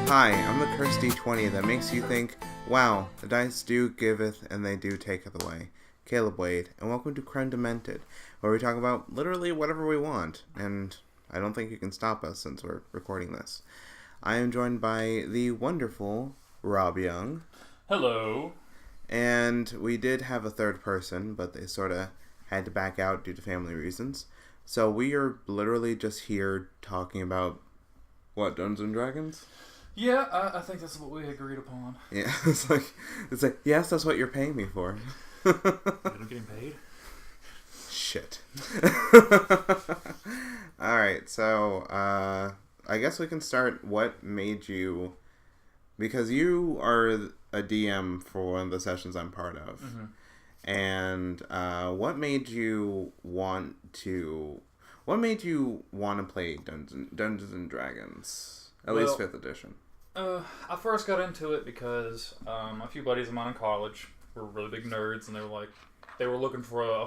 Hi, I'm the cursed D20 that makes you think, wow, the dice do giveth and they do taketh away. Kaleb Wade, and welcome to Creme Demented, where we talk about literally whatever we want, and I don't think you can stop us since we're recording this. I am joined by the wonderful Rob Young. Hello. And we did have a third person, but they sort of had to back out due to family reasons. So we are literally just here talking about, what, Dungeons and Dragons? Yeah, I think that's what we agreed upon. Yeah, it's like, yes, that's what you're paying me for. You're not getting paid? Shit. Alright, so, I guess we can start. What made you, because you are a DM for one of the sessions I'm part of, and what made you want to play Dungeons and Dragons, at least 5th edition? I first got into it because a few buddies of mine in college were really big nerds, and they were looking for a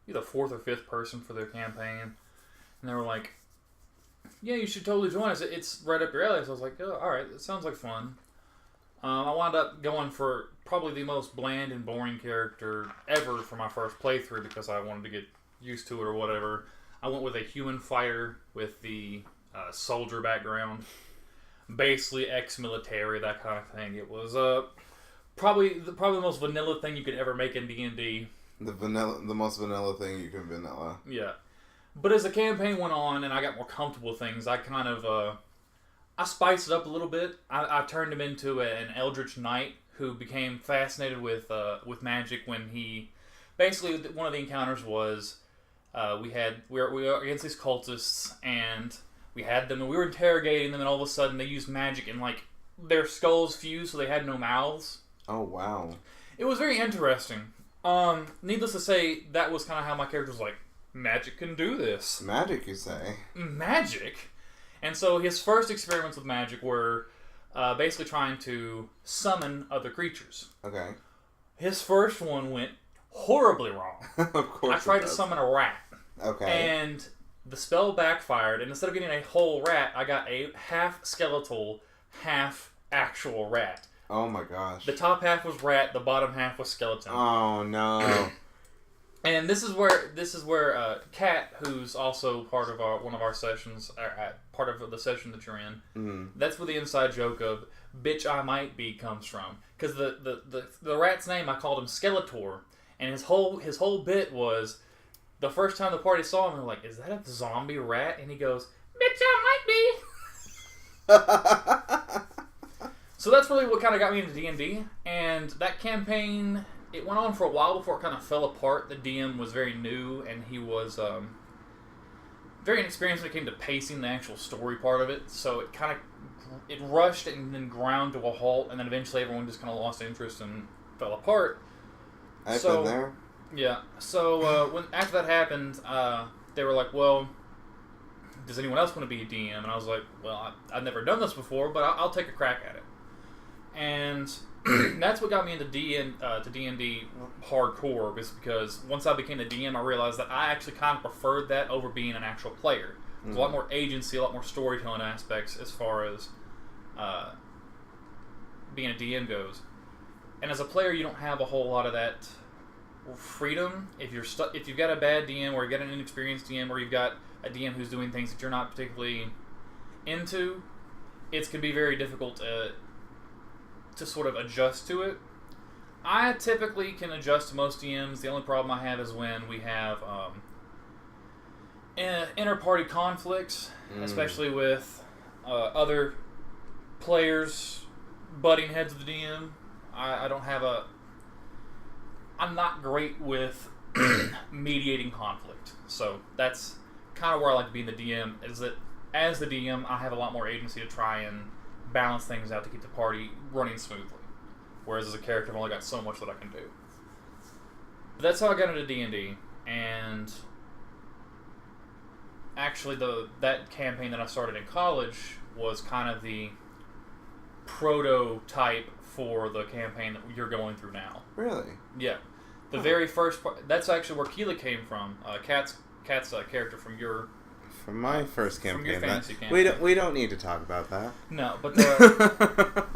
either fourth or fifth person for their campaign, and they were like, "Yeah, you should totally join us. It's right up your alley." So I was like, "Oh, all right, it sounds like fun." I wound up going for probably the most bland and boring character ever for my first playthrough because I wanted to get used to it or whatever. I went with a human fighter with the soldier background, basically ex-military, that kind of thing. It was probably the most vanilla thing you could ever make in D&D. The most vanilla thing you can vanilla. Yeah. But as the campaign went on and I got more comfortable with things, I kind of I spiced it up a little bit. I turned him into an eldritch knight who became fascinated with magic when he basically, one of the encounters was we were against these cultists, and we had them and we were interrogating them, and all of a sudden they used magic and like their skulls fused so they had no mouths. Oh wow. It was very interesting. Needless to say, that was kind of how my character was like, magic can do this. Magic, you say? Magic? And so his first experiments with magic were basically trying to summon other creatures. Okay. His first one went horribly wrong. Of course. I tried to summon a rat. Okay. And the spell backfired, and instead of getting a whole rat, I got a half skeletal, half actual rat. Oh my gosh. The top half was rat, the bottom half was skeleton. Oh no. And this is where Kat, who's also part of one of our sessions, part of the session that you're in, that's where the inside joke of "bitch I might be" comes from. Because the rat's name, I called him Skeletor, and his whole bit was, the first time the party saw him, they're like, "Is that a zombie rat?" And he goes, "Bitch I might be." So that's really what kind of got me into D&D, and that campaign, it went on for a while before it kind of fell apart. The DM was very new, and he was very inexperienced when it came to pacing the actual story part of it. So it rushed and then ground to a halt, and then eventually everyone just kind of lost interest and fell apart. I've been there. Yeah. So when after that happened, they were like, "Well, does anyone else want to be a DM?" And I was like, "Well, I've never done this before, but I'll take a crack at it." And that's what got me into D&D hardcore, is because once I became the DM, I realized that I actually kind of preferred that over being an actual player. There's a lot more agency, a lot more storytelling aspects as far as being a DM goes. And as a player, you don't have a whole lot of that freedom. If you've got a bad DM, or you've got an inexperienced DM, or you've got a DM who's doing things that you're not particularly into, it can be very difficult to sort of adjust to it. I typically can adjust to most DMs. The only problem I have is when we have inter-party conflicts, especially with other players butting heads with the DM. I'm not great with mediating conflict. So that's kind of where I like to be in the DM, is that as the DM, I have a lot more agency to try and balance things out to keep the party running smoothly. Whereas as a character, I've only got so much that I can do. But that's how I got into D&D, and actually that campaign that I started in college was kind of the prototype for the campaign that you're going through now. Really? Yeah. The very first part, that's actually where Keela came from. Kat's character from your from my first campaign. From your fantasy campaign. We don't need to talk about that. No, but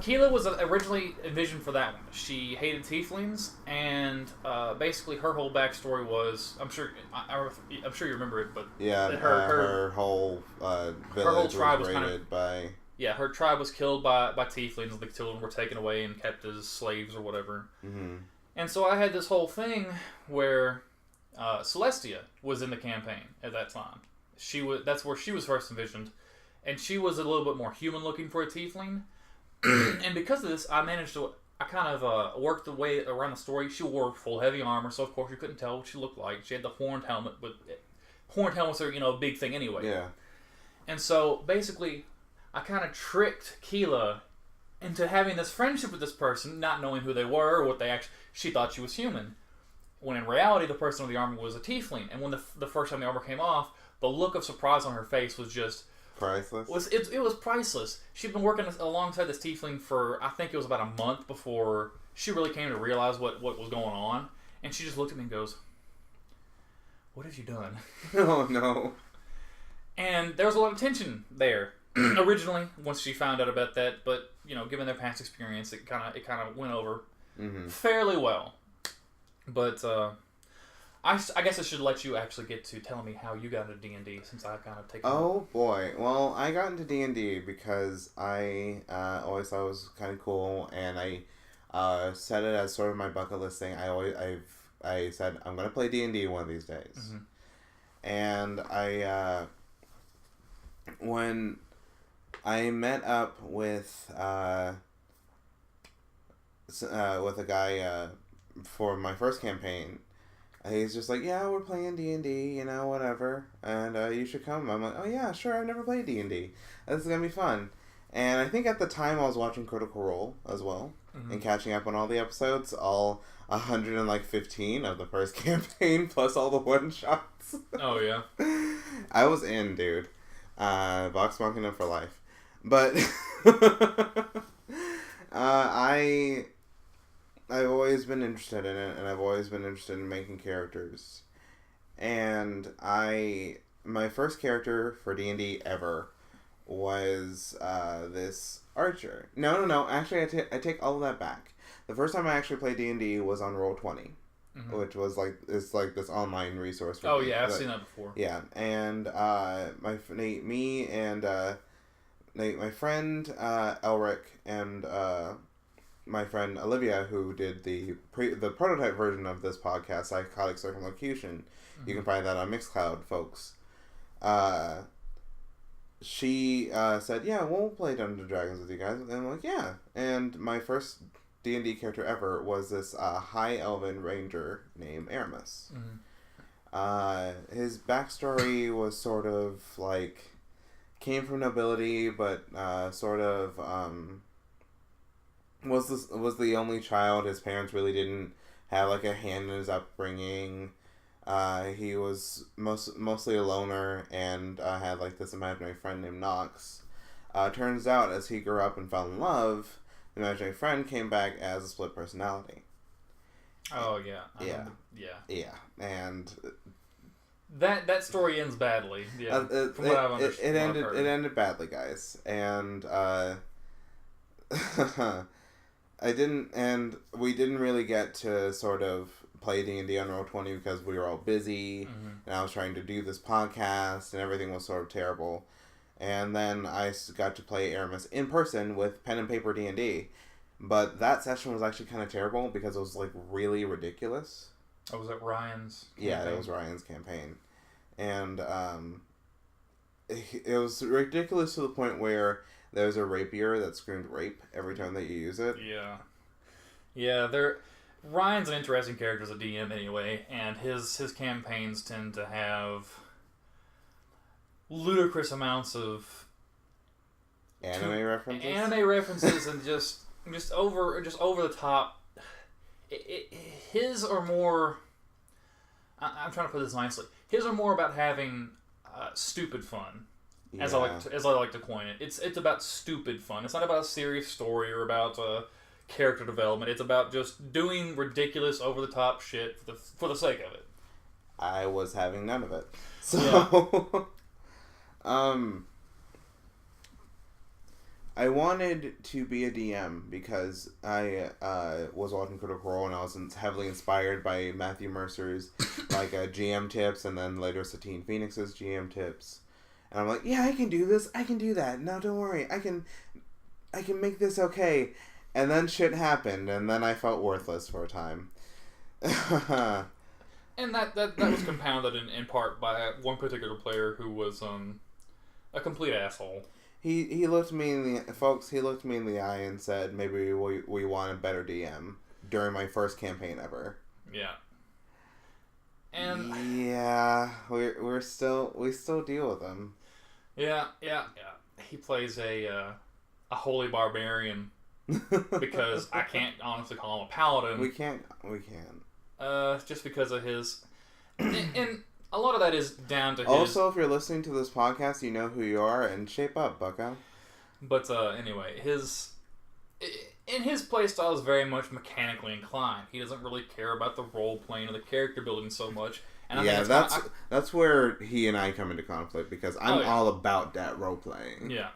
Keela was originally envisioned for that one. She hated tieflings, and basically her whole backstory was, I'm sure you remember it, but yeah, her whole village tribe was raided by. Yeah, her tribe was killed by tieflings. The children were taken away and kept as slaves or whatever. Mm-hmm. And so I had this whole thing where Celestia was in the campaign at that time. That's where she was first envisioned, and she was a little bit more human looking for a tiefling. And because of this, I kind of worked the way around the story. She wore full heavy armor, so of course you couldn't tell what she looked like. She had the horned helmet, but horned helmets are a big thing anyway. Yeah. And so basically, I kind of tricked Keela into having this friendship with this person, not knowing who they were or what they actually. She thought she was human, when in reality the person with the armor was a tiefling. And when the first time the armor came off, the look of surprise on her face was just priceless. It was priceless. She'd been working alongside this tiefling for, I think it was about a month before she really came to realize what was going on. And she just looked at me and goes, "What have you done?" Oh no. And there was a lot of tension there. Originally, once she found out about that, but given their past experience, it kind of went over fairly well. But I guess I should let you actually get to telling me how you got into D&D, since I kind of taken. Oh boy, well, I got into D&D because I always thought it was kind of cool, and I set it as sort of my bucket list thing. I said I'm gonna play D&D one of these days, and when I met up with a guy for my first campaign. He's just like, "Yeah, we're playing D&D, whatever, and you should come." I'm like, "Oh yeah, sure. I've never played D&D. This is gonna be fun." And I think at the time I was watching Critical Role as well, and catching up on all the episodes, all 115 of the first campaign, plus all the one shots. Oh yeah, I was in, dude. Vox Machina for life. But I've always been interested in it, and I've always been interested in making characters. And my first character for D&D ever was this archer. No. Actually, I take all of that back. The first time I actually played D&D was on Roll20, which was it's like this online resource. Oh yeah, I've seen that before. Yeah, and my friend Elric and my friend Olivia, who did the prototype version of this podcast, Psychotic Circumlocution. You can find that on Mixcloud, folks. She said, "Yeah, we'll play Dungeons and Dragons with you guys." And I'm like, "Yeah." And my first D&D character ever was this high elven ranger named Aramis. His backstory was sort of like came from nobility, but sort of was the only child. His parents really didn't have like a hand in his upbringing. He was mostly a loner, and had like this imaginary friend named Nox. Turns out, as he grew up and fell in love, the imaginary friend came back as a split personality. Oh yeah. Yeah, and that story ends badly. Yeah, from what I've understood. It ended badly, guys, and we didn't really get to sort of play D&D on Roll20 because we were all busy, and I was trying to do this podcast, and everything was sort of terrible. And then I got to play Aramis in person with pen and paper D&D, but that session was actually kind of terrible because it was like really ridiculous. Oh, was it Ryan's campaign? Yeah, it was Ryan's campaign, and it was ridiculous to the point where there's a rapier that screamed rape every time that you use it. Yeah. Ryan's an interesting character as a DM anyway, and his campaigns tend to have ludicrous amounts of anime references and just over the top. His are more. I'm trying to put this nicely. His are more about having stupid fun, as I like to coin it. It's about stupid fun. It's not about a serious story or about character development. It's about just doing ridiculous, over the top shit for the sake of it. I was having none of it. So I wanted to be a DM because I was watching Critical Role and I was heavily inspired by Matthew Mercer's like GM tips and then later Satine Phoenix's GM tips. And I'm like, yeah, I can do this. I can do that. No, don't worry. I can make this okay. And then shit happened, and then I felt worthless for a time. And that was compounded in part by one particular player who was a complete asshole. He looked me in the eye and said, maybe we want a better DM during my first campaign ever. Yeah. And yeah, we still deal with him. Yeah. He plays a holy barbarian because I can't honestly call him a paladin. We can't. Just because of his, and a lot of that is down to his. Also, if you're listening to this podcast, you know who you are, and shape up, bucko. But anyway, his playstyle is very much mechanically inclined. He doesn't really care about the role playing or the character building so much. And I think that's where he and I come into conflict because I'm all about that role playing. Yeah,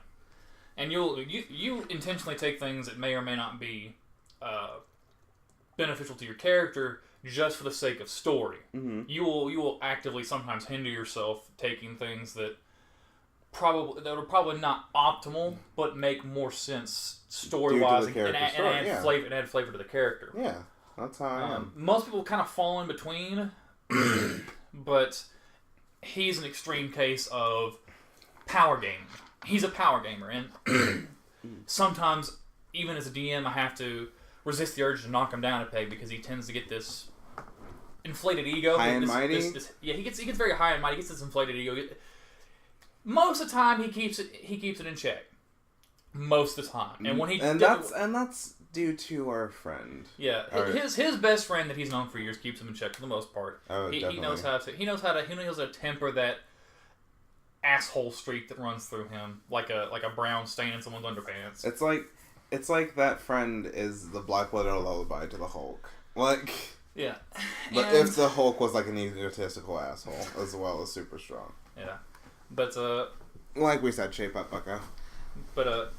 and you intentionally take things that may or may not be beneficial to your character just for the sake of story. Mm-hmm. You will actively sometimes hinder yourself taking things that are probably not optimal, but make more sense story wise and add flavor to the character. Yeah, that's how I am. Most people kind of fall in between, but he's an extreme case of power gaming. He's a power gamer, and sometimes even as a DM, I have to resist the urge to knock him down a peg because he tends to get this inflated ego. High and mighty? He gets very high and mighty. He gets this inflated ego. Most of the time, he keeps it in check. Most of the time, and that's due to our friend. Yeah, his best friend that he's known for years keeps him in check for the most part. Oh, he knows how to temper that asshole streak that runs through him like a brown stain in someone's underpants. It's like that friend is the Black Widow lullaby to the Hulk. Like, yeah. But if the Hulk was like an egotistical asshole as well as super strong. Yeah. But like we said, shape up, bucko. But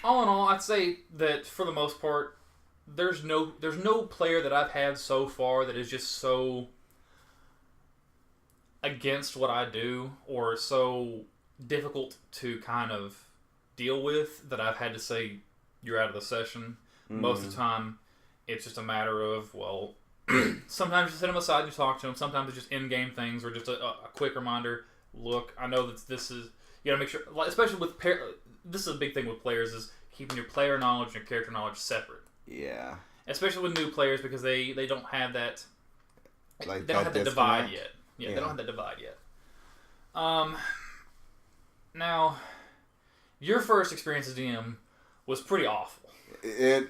all in all, I'd say that for the most part, there's no player that I've had so far that is just so against what I do or so difficult to kind of deal with that I've had to say you're out of the session. Most of the time it's just a matter of, well, sometimes you set him aside and you talk to him. Sometimes it's just in-game things or just a quick reminder. Look, I know that this is, you gotta make sure, especially with this is a big thing with players, is keeping your player knowledge and your character knowledge separate. Yeah. Especially with new players because they don't have that, like they don't have that divide yet. Yeah, they don't have that divide yet. Now, your first experience as DM was pretty awful. It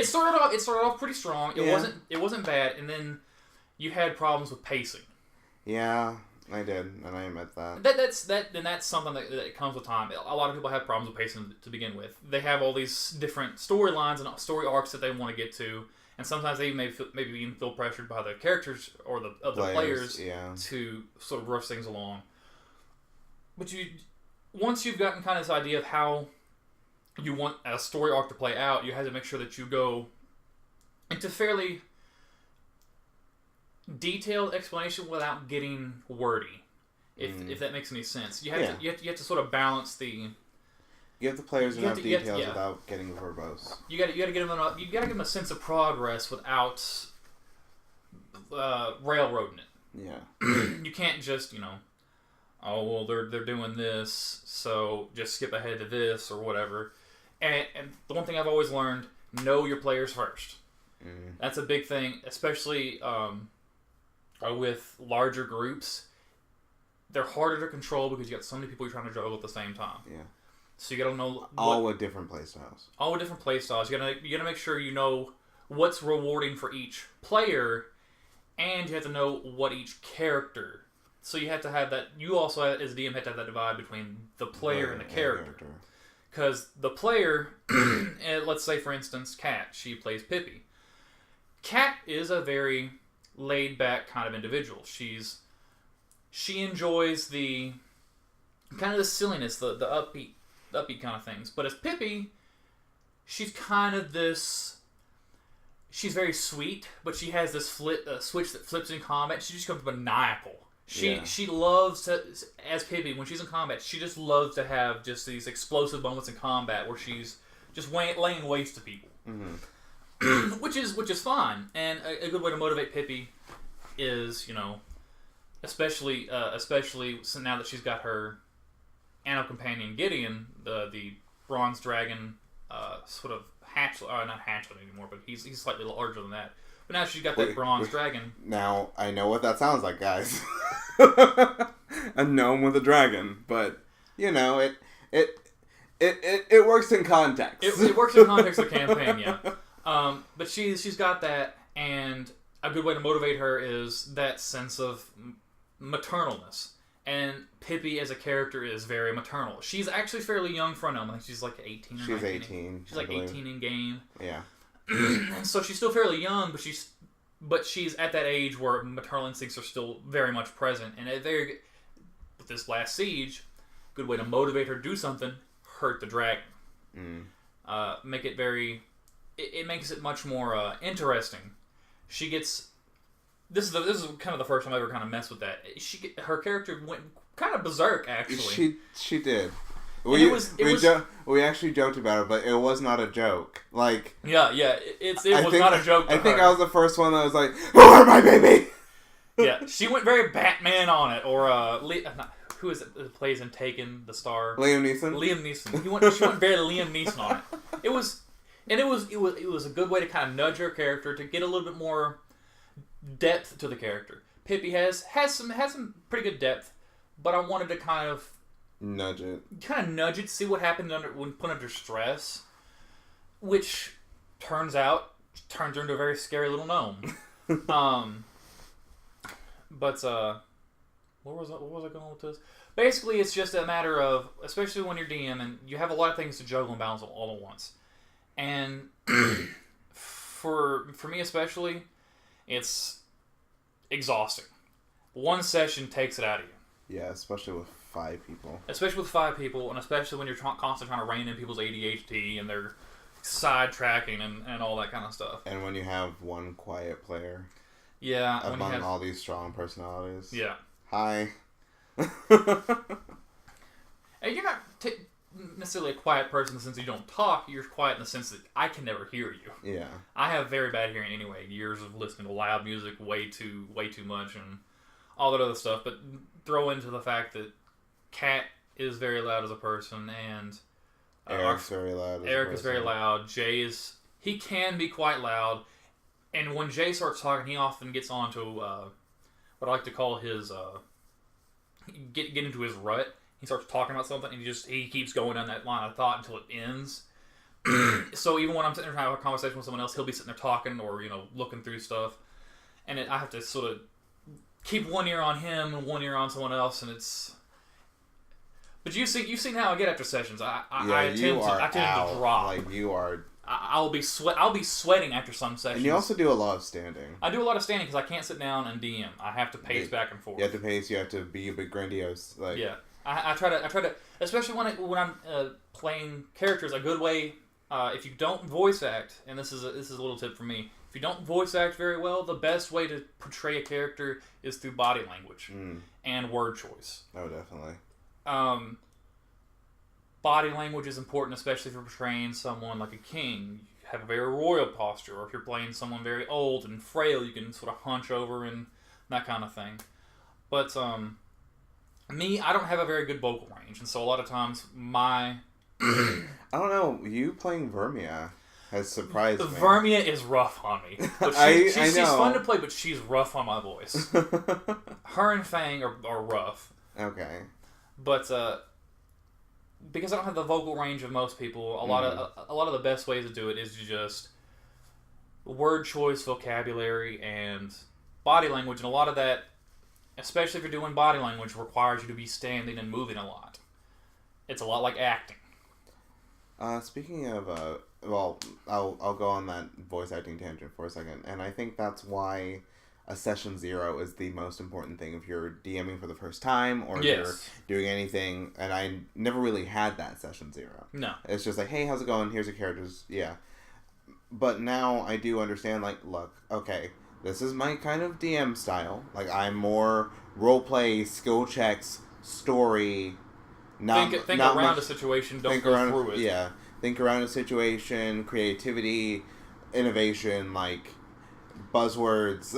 started off pretty strong. It wasn't bad, and then you had problems with pacing. Yeah, I did, and I admit that. That's something that comes with time. A lot of people have problems with pacing to begin with. They have all these different storylines and story arcs that they want to get to, and sometimes they maybe even feel pressured by the characters or the players to sort of rush things along. But once you've gotten kind of this idea of how you want a story arc to play out, you have to make sure that you go into fairly detailed explanation without getting wordy, if that makes any sense. You have to sort of balance the. Give the players enough details without getting verbose. You got to give them a sense of progress without railroading it. Yeah. You can't just oh well they're doing this, so just skip ahead to this or whatever. And the one thing I've always learned: know your players first. That's a big thing, especially with larger groups. They're harder to control because you got so many people you're trying to juggle at the same time. Yeah. So you got to know all with different playstyles. All with different playstyles. You gotta make sure you know what's rewarding for each player, and you have to know what each character. So you have to have that. You also, as a DM, have to have that divide between the player and the character. Because the player, let's say for instance, Kat, she plays Pippi. Kat is a very laid back kind of individual. She enjoys the kind of the silliness, the upbeat kind of things. But as Pippi, she's kind of this. She's very sweet, but she has this switch that flips in combat. She just becomes maniacal. She loves to, as Pippi, when she's in combat, she just loves to have just these explosive moments in combat where she's just laying waste to people, which is fine. And a good way to motivate Pippi is, especially so now that she's got her animal companion Gideon, the bronze dragon, sort of not hatchling anymore, but he's slightly larger than that. But now she's got that bronze dragon. Now, I know what that sounds like, guys. A gnome with a dragon. But, it works in context. It works in context of the campaign, yeah. But she's got that, and a good way to motivate her is that sense of maternalness. And Pippi as a character is very maternal. She's actually fairly young for a gnome. I think she's like 18 or 19. She's 18. She's like 18 in game. Yeah. And so she's still fairly young, but she's at that age where maternal instincts are still very much present. And with this last siege, good way to motivate her to do something: hurt the dragon. Make it very. It makes it much more interesting. She gets. This is kind of the first time I ever kind of messed with that. Her character went kind of berserk, actually. She did. We actually joked about it, but it was not a joke. Like, it was not a joke. I think I was the first one that was like, "Who are my baby?" Yeah, she went very Batman on it, or who is it that plays in Taken, the star? Liam Neeson. She went very Liam Neeson on it. It was a good way to kind of nudge her character to get a little bit more depth to the character. Pippi has some pretty good depth, but I wanted to kind of nudge it, see what happened when put under stress, which turns her into a very scary little gnome. But what was I going with this? Basically, it's just a matter of, especially when you're DM and you have a lot of things to juggle and balance all at once, and for me especially, it's exhausting. One session takes it out of you. Yeah, especially with 5 people. Especially with 5 people, and especially when you're constantly trying to rein in people's ADHD and their sidetracking and all that kind of stuff. And when you have one quiet player. Yeah. Among all these strong personalities. Yeah. Hi. And you're not necessarily a quiet person in the sense that you don't talk. You're quiet in the sense that I can never hear you. Yeah. I have very bad hearing anyway. Years of listening to loud music way too much and all that other stuff. But throw into the fact that Kat is very loud as a person, and Eric's very loud. Eric is very loud. Jay he can be quite loud, and when Jay starts talking, he often gets onto what I like to call his get into his rut. He starts talking about something, and he keeps going down that line of thought until it ends. So even when I'm sitting there having a conversation with someone else, he'll be sitting there talking or looking through stuff, and I have to sort of keep one ear on him and one ear on someone else, and it's. But you've seen how I get after sessions. I tend to drop. Like you are. I'll be sweating after some sessions. And you also do a lot of standing. I do a lot of standing because I can't sit down and DM. I have to pace back and forth. You have to pace. You have to be a bit grandiose. Like yeah. I try to, especially when I'm playing characters. A good way, if you don't voice act, and this is a little tip for me. If you don't voice act very well, the best way to portray a character is through body language and word choice. Oh, definitely. Body language is important, especially if you're portraying someone like a king. You have a very royal posture, or if you're playing someone very old and frail, you can sort of hunch over and that kind of thing. But me, I don't have a very good vocal range, and so a lot of times I don't know, you playing Vermia has surprised me. Vermia is rough on me. But she's fun to play, but she's rough on my voice. Her and Fang are rough. Okay. But because I don't have the vocal range of most people, a lot of the best ways to do it is to just word choice, vocabulary, and body language, and a lot of that, especially if you're doing body language, requires you to be standing and moving a lot. It's a lot like acting. Speaking of, I'll go on that voice acting tangent for a second, and I think that's why a session 0 is the most important thing if you're DMing for the first time or if Yes. you're doing anything. And I never really had that session 0. No. It's just like, hey, how's it going? Here's your characters. Yeah. But now I do understand, like, look, okay, this is my kind of DM style. Like, I'm more roleplay, skill checks, story. Not Think not around much, a situation, don't think go around, through it. Yeah. Think around a situation, creativity, innovation, like, buzzwords.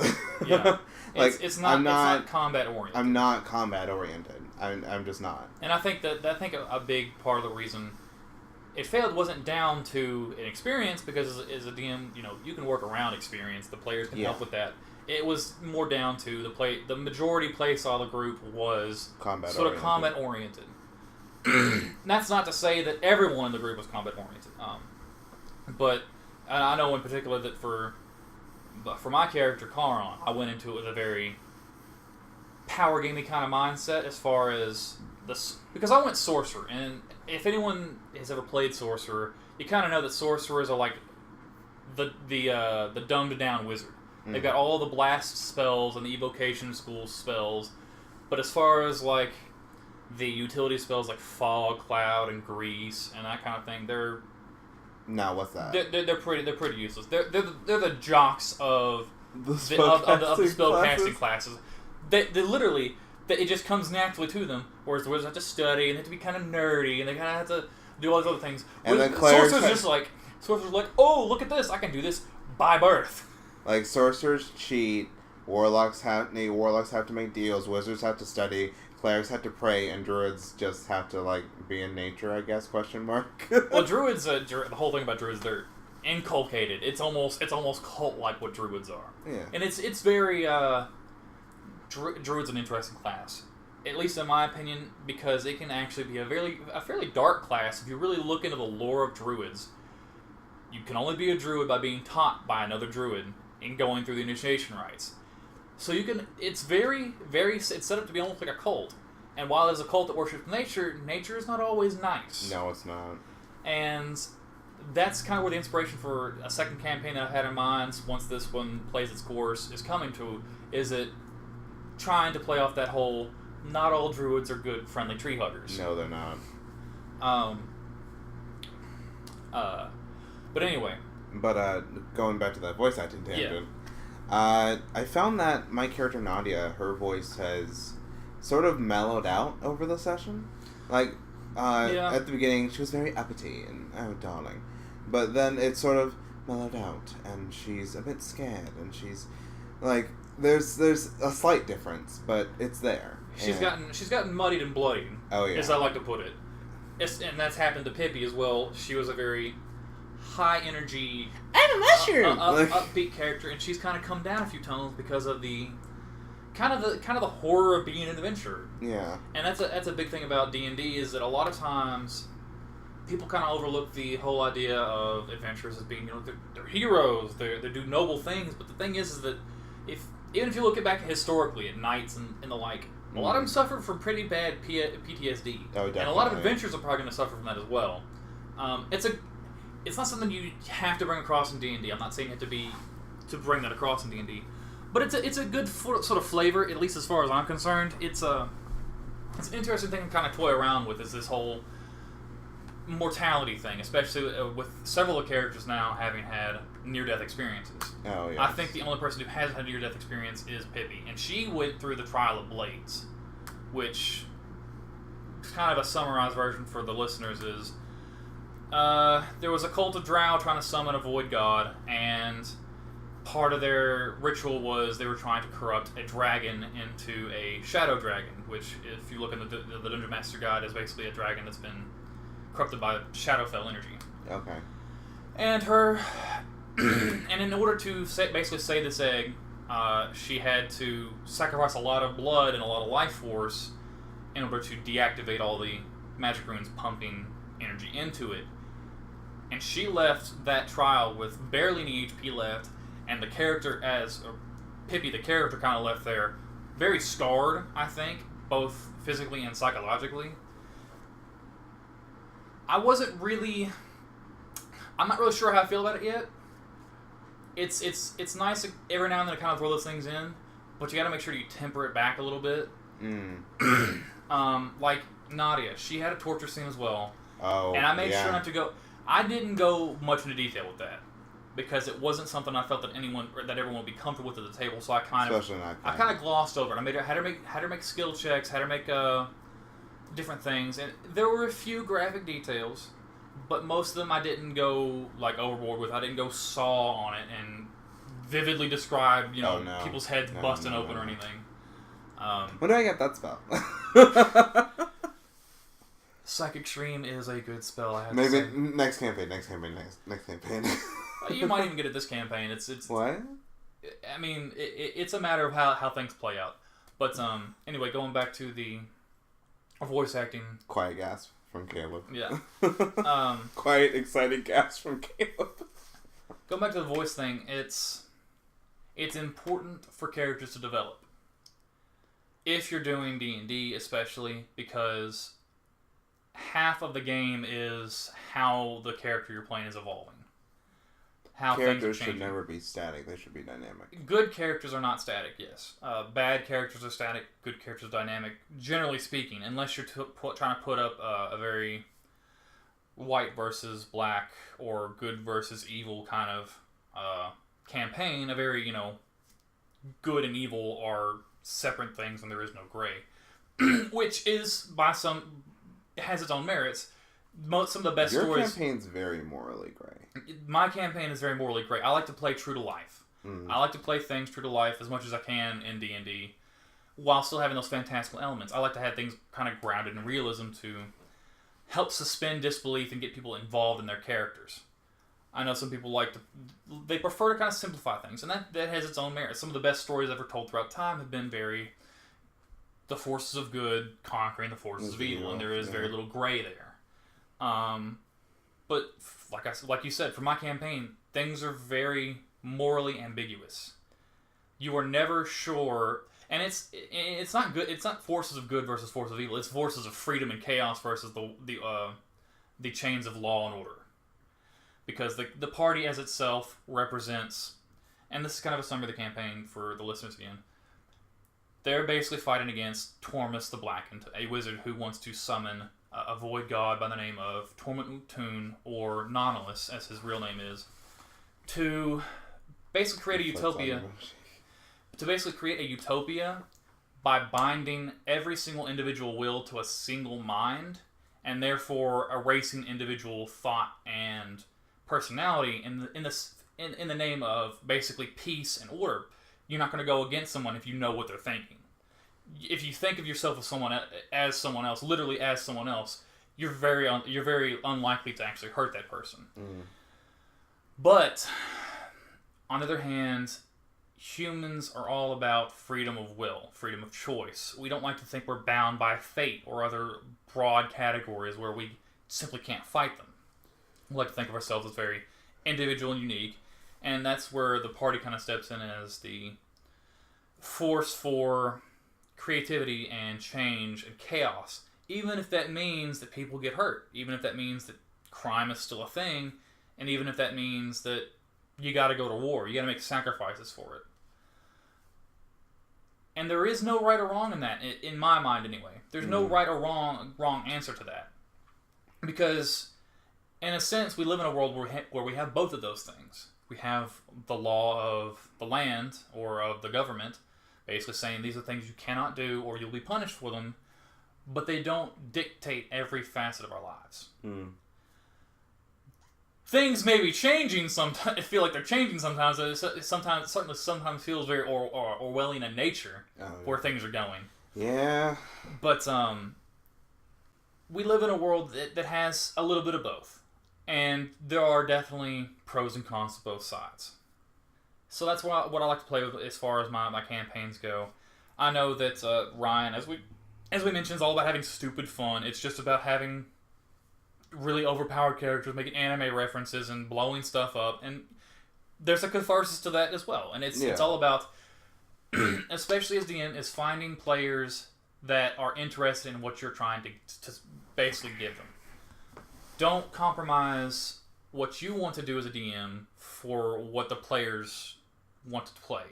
Yeah. Like, it's not combat oriented. I'm not combat oriented. I'm just not. And I think a big part of the reason it failed wasn't down to an experience, because as a DM, you can work around experience. The players can help with that. It was more down to the majority play style of the group was combat oriented. That's not to say that everyone in the group was combat oriented. But I know in particular that for my character, Karan, I went into it with a very power gamey kind of mindset as far as this, because I went sorcerer, and if anyone has ever played sorcerer, you kind of know that sorcerers are like the dumbed down wizard. Mm. They've got all the blast spells and the evocation school spells, but as far as like the utility spells like fog, cloud, and grease and that kind of thing, they're what's that? They're pretty useless. They're the jocks of the spellcasting classes. They literally, it just comes naturally to them. Whereas the wizards have to study and they have to be kind of nerdy and they kind of have to do all these other things. And then sorcerers like, oh, look at this, I can do this by birth. Like, sorcerers cheat, warlocks have to make deals, wizards have to study, clerics have to pray, and druids just have to, like, be in nature, I guess, question mark. Well, druids, the whole thing about druids, they're inculcated. It's almost cult-like what druids are. Yeah. And it's very, druid's an interesting class. At least in my opinion, because it can actually be a fairly dark class. If you really look into the lore of druids, you can only be a druid by being taught by another druid and going through the initiation rites. So it's very, very, it's set up to be almost like a cult. And while there's a cult that worships nature, nature is not always nice. No, it's not. And that's kind of where the inspiration for a second campaign that I had in mind, once this one plays its course, is coming to, is it trying to play off that whole, not all druids are good, friendly tree huggers. No, they're not. But anyway. But, going back to that voice acting tangent, I found that my character Nadia, her voice has sort of mellowed out over the session. Like, at the beginning, she was very uppity and, oh, darling. But then it sort of mellowed out, and she's a bit scared, and she's, like, there's a slight difference, but it's there. She's gotten muddied and bloodied, as I like to put it. And that's happened to Pippi as well. She was a very high energy, I'm a mushroom, upbeat character, and she's kind of come down a few tones because of the kind of the horror of being an adventurer. Yeah. And that's a big thing about D&D, is that a lot of times people kind of overlook the whole idea of adventurers as being, they're heroes, they do noble things. But the thing is that even if you look back historically at knights and the like, a lot of them suffered from pretty bad PTSD. Oh, definitely. And a lot of adventurers are probably going to suffer from that as well. It's not something you have to bring across in D&D. I'm not saying you have to bring that across in D&D, but it's a good sort of flavor, at least as far as I'm concerned. It's an interesting thing to kind of toy around with, is this whole mortality thing, especially with several of the characters now having had near-death experiences. Oh, yeah. I think the only person who hasn't had a near-death experience is Pippi, and she went through the Trial of Blades, which is kind of a summarized version for the listeners is, there was a cult of drow trying to summon a void god, and part of their ritual was they were trying to corrupt a dragon into a shadow dragon, which, if you look in the Dungeon Master Guide, is basically a dragon that's been corrupted by Shadowfell energy. Okay. And and in order to basically save this egg, she had to sacrifice a lot of blood and a lot of life force in order to deactivate all the magic runes pumping energy into it. And she left that trial with barely any HP left, and the character Pippi, the character, kind of left there very scarred, I think, both physically and psychologically. I'm not really sure how I feel about it yet. It's nice every now and then to kind of throw those things in, but you got to make sure you temper it back a little bit. Like Nadia, she had a torture scene as well. Oh, and I made sure not to go. I didn't go much into detail with that because it wasn't something I felt that everyone would be comfortable with at the table. So I kind of glossed over it. I had her make skill checks, had her make different things, and there were a few graphic details, but most of them I didn't go like overboard with. I didn't go saw on it and vividly describe people's heads busting open or anything. When do I get that spell? Psychic Creme is a good spell. I have Maybe to say. Next campaign. You might even get it this campaign. It's what? I mean, it's a matter of how things play out. But anyway, going back to the voice acting. Quiet gasp from Caleb. Yeah. Quiet, excited gasp from Caleb. Going back to the voice thing, it's important for characters to develop. If you're doing D&D, especially, because half of the game is how the character you're playing is evolving. How characters should never be static. They should be dynamic. Good characters are not static, yes. Bad characters are static. Good characters are dynamic, generally speaking, unless you're trying to put up a very white versus black or good versus evil kind of campaign. A very, good and evil are separate things and there is no gray. Which is, has its own merits. Some of the best stories... Your campaign's very morally gray. My campaign is very morally gray. I like to play true to life. I like to play things true to life as much as I can in D&D while still having those fantastical elements. I like to have things kind of grounded in realism to help suspend disbelief and get people involved in their characters. I know some people they prefer to kind of simplify things, and that has its own merit. Some of the best stories ever told throughout time have been the forces of good conquering the forces of evil, and there is very little gray there. But like you said, for my campaign, things are very morally ambiguous. You are never sure, and it's not good. It's not forces of good versus forces of evil. It's forces of freedom and chaos versus the chains of law and order. Because the party as itself represents, and this is kind of a summary of the campaign for the listeners again. They're basically fighting against Tormus the Blackened, a wizard who wants to summon a void god by the name of Torment Utun, or Nonilus, as his real name is, to basically create a utopia. To basically create a utopia by binding every single individual will to a single mind, and therefore erasing individual thought and personality in the name of basically peace and order. You're not going to go against someone if you know what they're thinking. If you think of yourself as someone else, literally as someone else, you're very unlikely to actually hurt that person. But on the other hand, humans are all about freedom of will, freedom of choice. We don't like to think we're bound by fate or other broad categories where we simply can't fight them. We like to think of ourselves as very individual and unique, and that's where the party kind of steps in as the force for creativity and change and chaos, even if that means that people get hurt, even if that means that crime is still a thing, and even if that means that you got to go to war, you got to make sacrifices for it. And there is no right or wrong in that, in my mind anyway. There's no right or wrong answer to that. Because, in a sense, we live in a world where we have both of those things. We have the law of the land, or of the government, basically saying these are things you cannot do or you'll be punished for them, but they don't dictate every facet of our lives. Things may be changing sometimes. I feel like they're changing sometimes. Sometimes feels very Orwellian in nature, where things are going. Yeah. But we live in a world that has a little bit of both. And there are definitely pros and cons to both sides. So that's what I like to play with as far as my campaigns go. I know that Ryan, as we mentioned, is all about having stupid fun. It's just about having really overpowered characters, making anime references and blowing stuff up. And there's a catharsis to that as well. And it's all about, especially as DM, is finding players that are interested in what you're trying to basically give them. Don't compromise what you want to do as a DM for what the players want to play.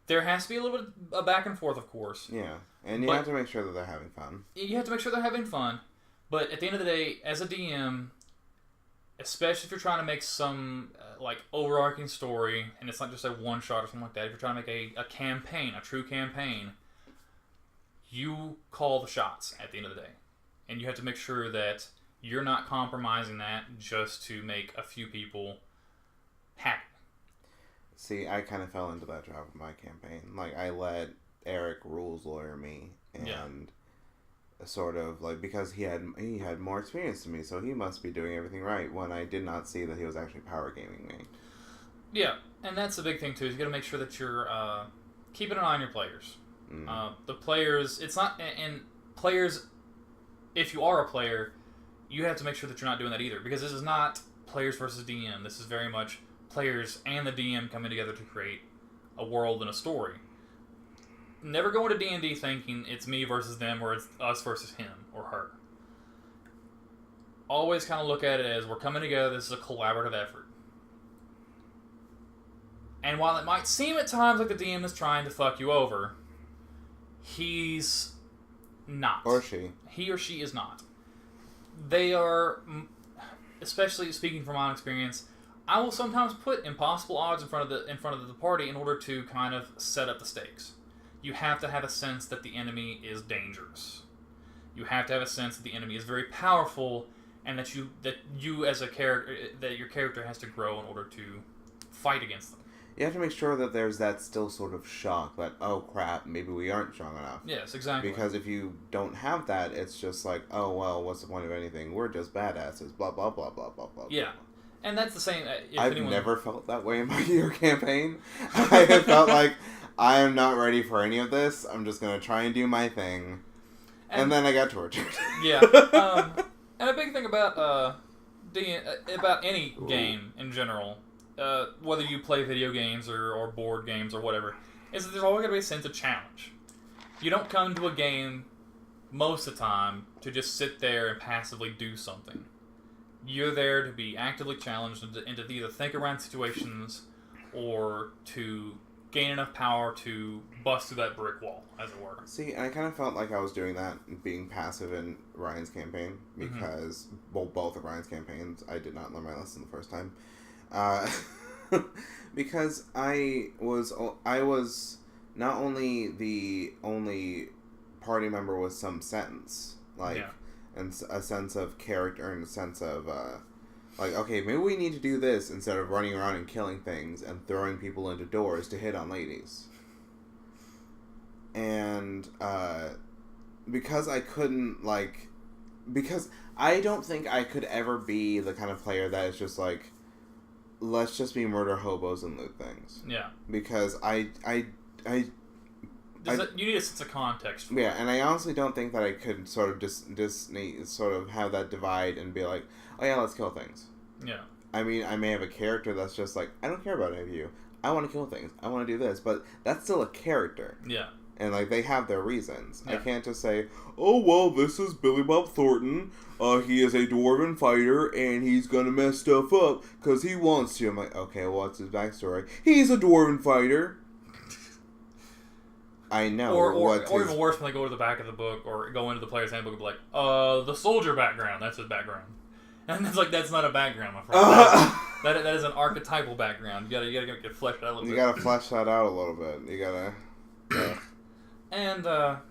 There has to be a little bit of back and forth, of course. Yeah, and you have to make sure that they're having fun. You have to make sure they're having fun, but at the end of the day, as a DM, especially if you're trying to make some overarching story, and it's not just a one shot or something like that. If you're trying to make a campaign, a true campaign, you call the shots at the end of the day, and you have to make sure that you're not compromising that just to make a few people happy. See, I kind of fell into that trap with my campaign. Like, I let Eric rules lawyer me, and sort of because he had more experience than me, so he must be doing everything right. When I did not see that he was actually power gaming me. Yeah, and that's the big thing too. Is you got to make sure that you're keeping an eye on your players. The players, it's not and players. If you are a player, you have to make sure that you're not doing that either, because this is not players versus DM. This is very much players and the DM coming together to create a world and a story. Never go into D&D thinking it's me versus them or it's us versus him or her. Always kind of look at it as we're coming together. This is a collaborative effort. And while it might seem at times like the DM is trying to fuck you over, he's not. Or she. He or she is not. They are, especially speaking from my own experience, I will sometimes put impossible odds in front of the party in order to kind of set up the stakes. You have to have a sense that the enemy is dangerous. You have to have a sense that the enemy is very powerful, and that you as a character, that your character has to grow in order to fight against them. You have to make sure that there's that still sort of shock that, oh crap, maybe we aren't strong enough. Yes, exactly. Because if you don't have that, it's just like, oh well, what's the point of anything? We're just badasses. Blah blah blah blah blah blah. Yeah. And that's the same. I've never felt that way in my year campaign. I have felt like I am not ready for any of this. I'm just going to try and do my thing. And then I got tortured. Yeah. And a big thing about any game in general, whether you play video games or board games or whatever, is that there's always going to be a sense of challenge. You don't come to a game most of the time to just sit there and passively do something. You're there to be actively challenged and to either think around situations or to gain enough power to bust through that brick wall, as it were. See, I kind of felt like I was doing that, being passive in Ryan's campaign, because, both of Ryan's campaigns, I did not learn my lesson the first time. Because I was not only the only party member with some sense, and a sense of character and a sense of, okay, maybe we need to do this instead of running around and killing things and throwing people into doors to hit on ladies. And, because I couldn't, because I don't think I could ever be the kind of player that is just let's just be murder hobos and loot things. Yeah. Because you need a sense of context. Yeah, and I honestly don't think that I could sort of sort of have that divide and be like, oh yeah, let's kill things. Yeah. I mean, I may have a character that's just like, I don't care about any of you. I want to kill things. I want to do this. But that's still a character. Yeah. And, they have their reasons. Yeah. I can't just say, oh, well, this is Billy Bob Thornton. He is a dwarven fighter, and he's gonna mess stuff up because he wants to. I'm like, okay, well, what's his backstory? He's a dwarven fighter. I know. Or even worse, when they go to the back of the book or go into the player's handbook and be like, the soldier background, that's his background. And it's like, that's not a background, my friend. That is an archetypal background. You gotta get fleshed out a little bit. You gotta flesh that out a little bit. You gotta... Yeah. And a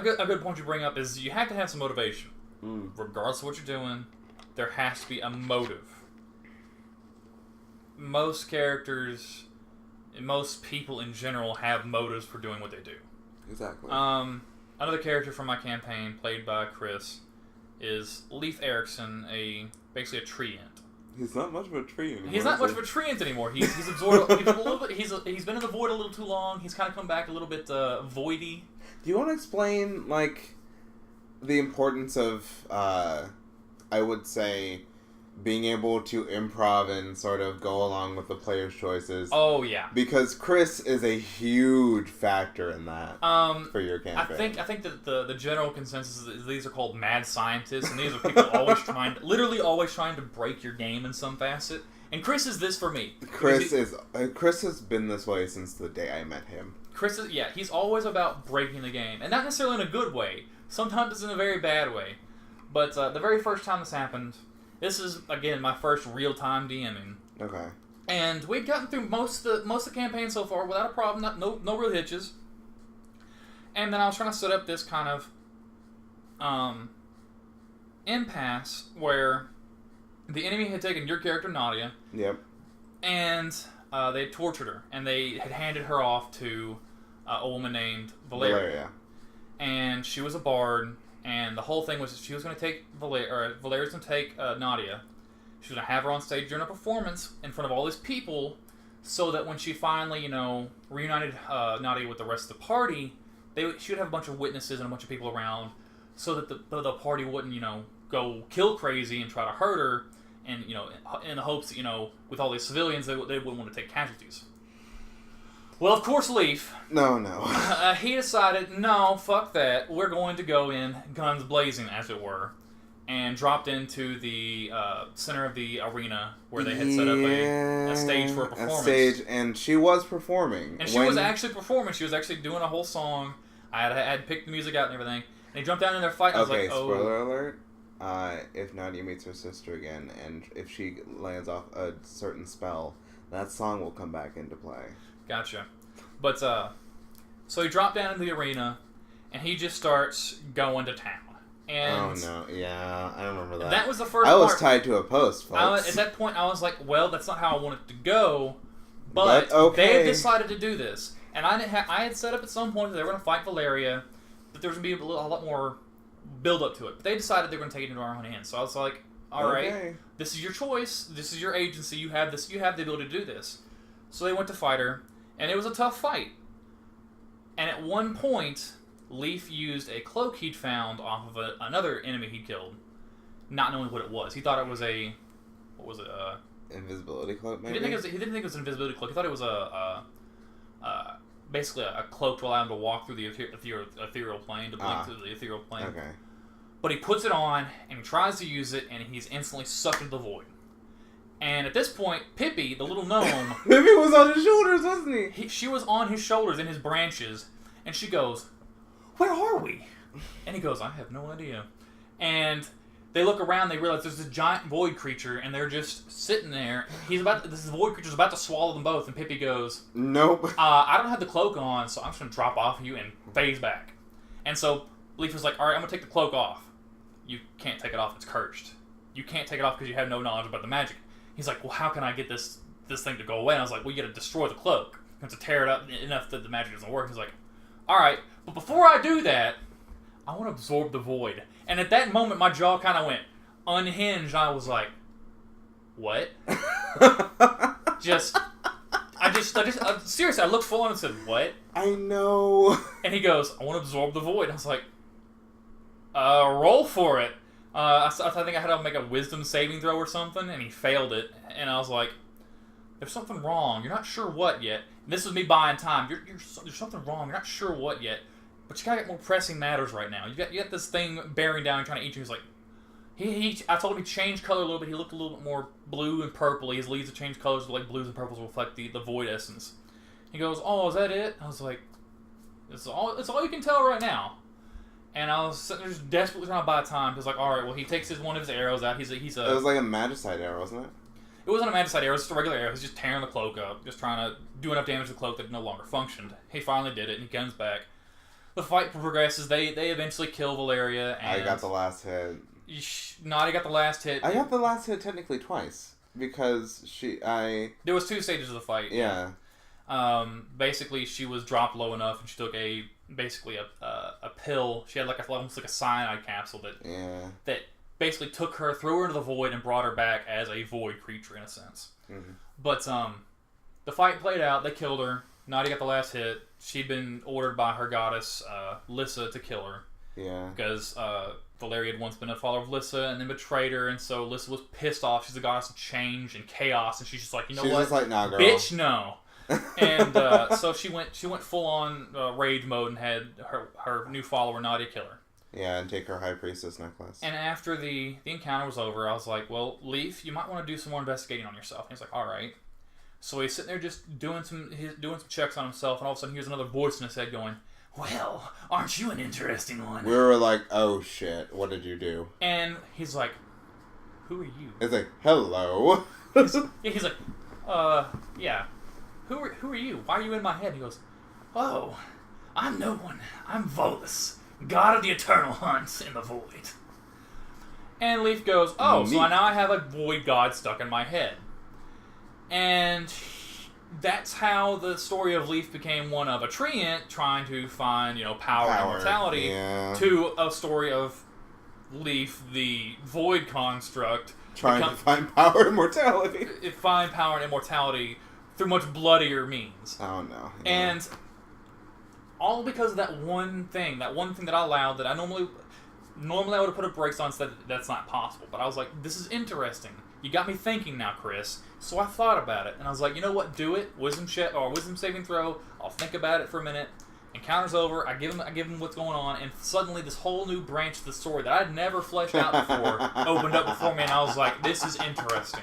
good point you bring up is you have to have some motivation. Regardless of what you're doing, there has to be a motive. Most characters... most people in general have motives for doing what they do. Exactly. Another character from my campaign, played by Chris, is Leif Erikson, basically a treant. He's not much of a treant. He's not much of a treant anymore. He's absorbed. He's a little bit. He's been in the void a little too long. He's kind of come back a little bit voidy. Do you want to explain the importance of I would say being able to improv and sort of go along with the player's choices? Oh yeah, because Chris is a huge factor in that for your campaign. I think that the general consensus is these are called mad scientists, and these are people always trying to break your game in some facet. And Chris is this for me. Chris has been this way since the day I met him. He's always about breaking the game. And not necessarily in a good way. Sometimes it's in a very bad way. But the very first time this happened, this is, again, my first real-time DMing. Okay. And we'd gotten through most of the campaign so far without a problem, no real hitches. And then I was trying to set up this kind of impasse where the enemy had taken your character, Nadia. Yep. And they had tortured her. And they had handed her off to a woman named Valeria. And she was a bard. And the whole thing was that she was going to take Valeria's going to take Nadia. She was going to have her on stage during a performance in front of all these people so that when she finally, reunited Nadia with the rest of the party, she would have a bunch of witnesses and a bunch of people around so that the party wouldn't, go kill crazy and try to hurt her and, in the hopes that, with all these civilians, they wouldn't want to take casualties. Well, of course, Leaf. No. He decided, no, fuck that. We're going to go in guns blazing, as it were, and dropped into the center of the arena where they had set up a stage for a performance. A stage, and she was performing. And she was actually performing. She was actually doing a whole song. I had picked the music out and everything. And they jumped down in their fight. And I was like, oh. Spoiler alert. If Nadia meets her sister again, and if she lands off a certain spell, that song will come back into play. Gotcha. But, so he dropped down in the arena, and he just starts going to town. And oh, no. Yeah, I remember that. That was the first part. I was part. tied to a post, folks. At that point, I was like, well, that's not how I want it to go, but okay. They had decided to do this. And I had set up at some point that they were going to fight Valeria, but there was going to be a lot more build-up to it. But they decided they were going to take it into our own hands. So I was like, all right, this is your choice. This is your agency. You have this. You have the ability to do this. So they went to fight her, and it was a tough fight. And at one point, Leaf used a cloak he'd found off of another enemy he'd killed, not knowing what it was. He thought it was a... What was it? Invisibility cloak, maybe? He didn't think it was an invisibility cloak. He thought it was basically a cloak to allow him to walk through the ethereal plane, to blink through the ethereal plane. Okay. But he puts it on, and he tries to use it, and he's instantly sucked into the void. And at this point, Pippi, the little gnome... Pippi was on his shoulders, wasn't he? She was on his shoulders in his branches, and she goes, where are we? And he goes, I have no idea. And they look around, they realize there's this giant void creature, and they're just sitting there. This void creature's about to swallow them both, and Pippi goes, nope. I don't have the cloak on, so I'm just going to drop off of you and phase back. And so Leaf was like, alright, I'm going to take the cloak off. You can't take it off, it's cursed. You can't take it off because you have no knowledge about the magic. He's like, well, how can I get this thing to go away? And I was like, well, you got to destroy the cloak. You have to tear it up enough that the magic doesn't work. He's like, alright, but before I do that, I want to absorb the void. And at that moment, my jaw kind of went unhinged. I was like, what? Seriously, I looked full on and said, what? I know. And he goes, I want to absorb the void. I was like, roll for it. I think I had to make a wisdom saving throw or something, and he failed it. And I was like, there's something wrong. You're not sure what yet. And this was me buying time. There's something wrong. You're not sure what yet. But you gotta get more pressing matters right now. You got this thing bearing down and trying to eat you. He's like, I told him he changed color a little bit. He looked a little bit more blue and purpley. His leaves have changed colors to like blues and purples to reflect the void essence. He goes, oh, is that it? I was like, it's all you can tell right now. And I was sitting there just desperately trying to buy time. He was like, all right, well, he takes one of his arrows out. It was like a magicite arrow, wasn't it? It wasn't a magicite arrow. It was just a regular arrow. He's just tearing the cloak up, just trying to do enough damage to the cloak that it no longer functioned. He finally did it, and he comes back. The fight progresses. They eventually kill Valeria. And I got the last hit. Nadia got the last hit. I got the last hit technically twice because There was 2 stages of the fight. Yeah. Basically, she was dropped low enough, and she took a pill. She had almost like a cyanide capsule that basically took her, threw her into the void, and brought her back as a void creature in a sense. Mm-hmm. But the fight played out. They killed her. Nadia got the last hit. She'd been ordered by her goddess Lissa to kill her. Yeah. Because Valeria had once been a follower of Lissa and then betrayed her, and so Lissa was pissed off. She's the goddess of change and chaos, and she's just like, you know what? She's just like, nah, girl. Bitch, no. And so she went full on rage mode and had her new follower Nadia kill her. Yeah, and take her High Priestess necklace. And after the encounter was over, I was like, well, Leaf, you might want to do some more investigating on yourself. And he's like, all right. So he's sitting there just doing some checks on himself, and all of a sudden he hears another voice in his head going, well, aren't you an interesting one? We were like, oh shit, what did you do? And he's like, who are you? It's like, hello. He's like, yeah. Who are you? Why are you in my head? He goes, oh, I'm no one. I'm Volus, god of the eternal hunt in the void. And Leaf goes, oh, so now I have a void god stuck in my head. And that's how the story of Leaf became one of a treant trying to find, power and immortality, to a story of Leaf, the void construct, trying to find power and immortality. Find power and immortality through much bloodier means. Oh no! Yeah. And all because of that one thing that I allowed that I normally I would have put a brakes on, said that's not possible. But I was like, this is interesting. You got me thinking now, Chris. So I thought about it, and I was like, you know what? Do it. Wisdom saving throw. I'll think about it for a minute. Encounter's over. I give him what's going on, and suddenly this whole new branch of the story that I'd never fleshed out before opened up before me, and I was like, this is interesting.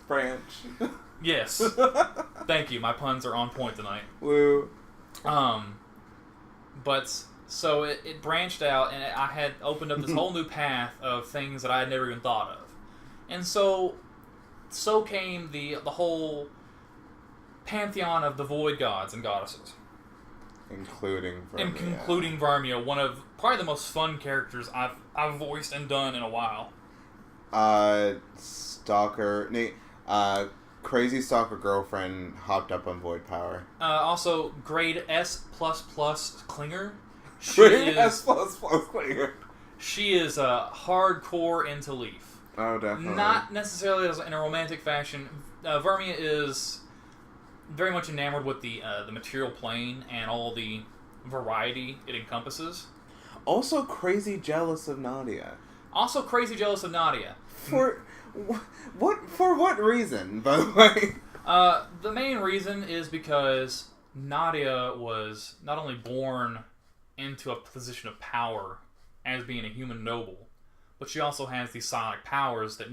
Branch. Yes. Thank you. My puns are on point tonight. Woo. But so it branched out, and I had opened up this whole new path of things that I had never even thought of. And so came the whole pantheon of the void gods and goddesses. Including Vermia, one of probably the most fun characters I've voiced and done in a while. Crazy Stalker girlfriend hopped up on void power. Also, grade S++ Klinger. S++ Klinger. She is hardcore into Leaf. Oh, definitely. Not necessarily in a romantic fashion. Vermia is very much enamored with the material plane and all the variety it encompasses. Also crazy jealous of Nadia. For what reason, by the way? The main reason is because Nadia was not only born into a position of power as being a human noble, but she also has these psionic powers that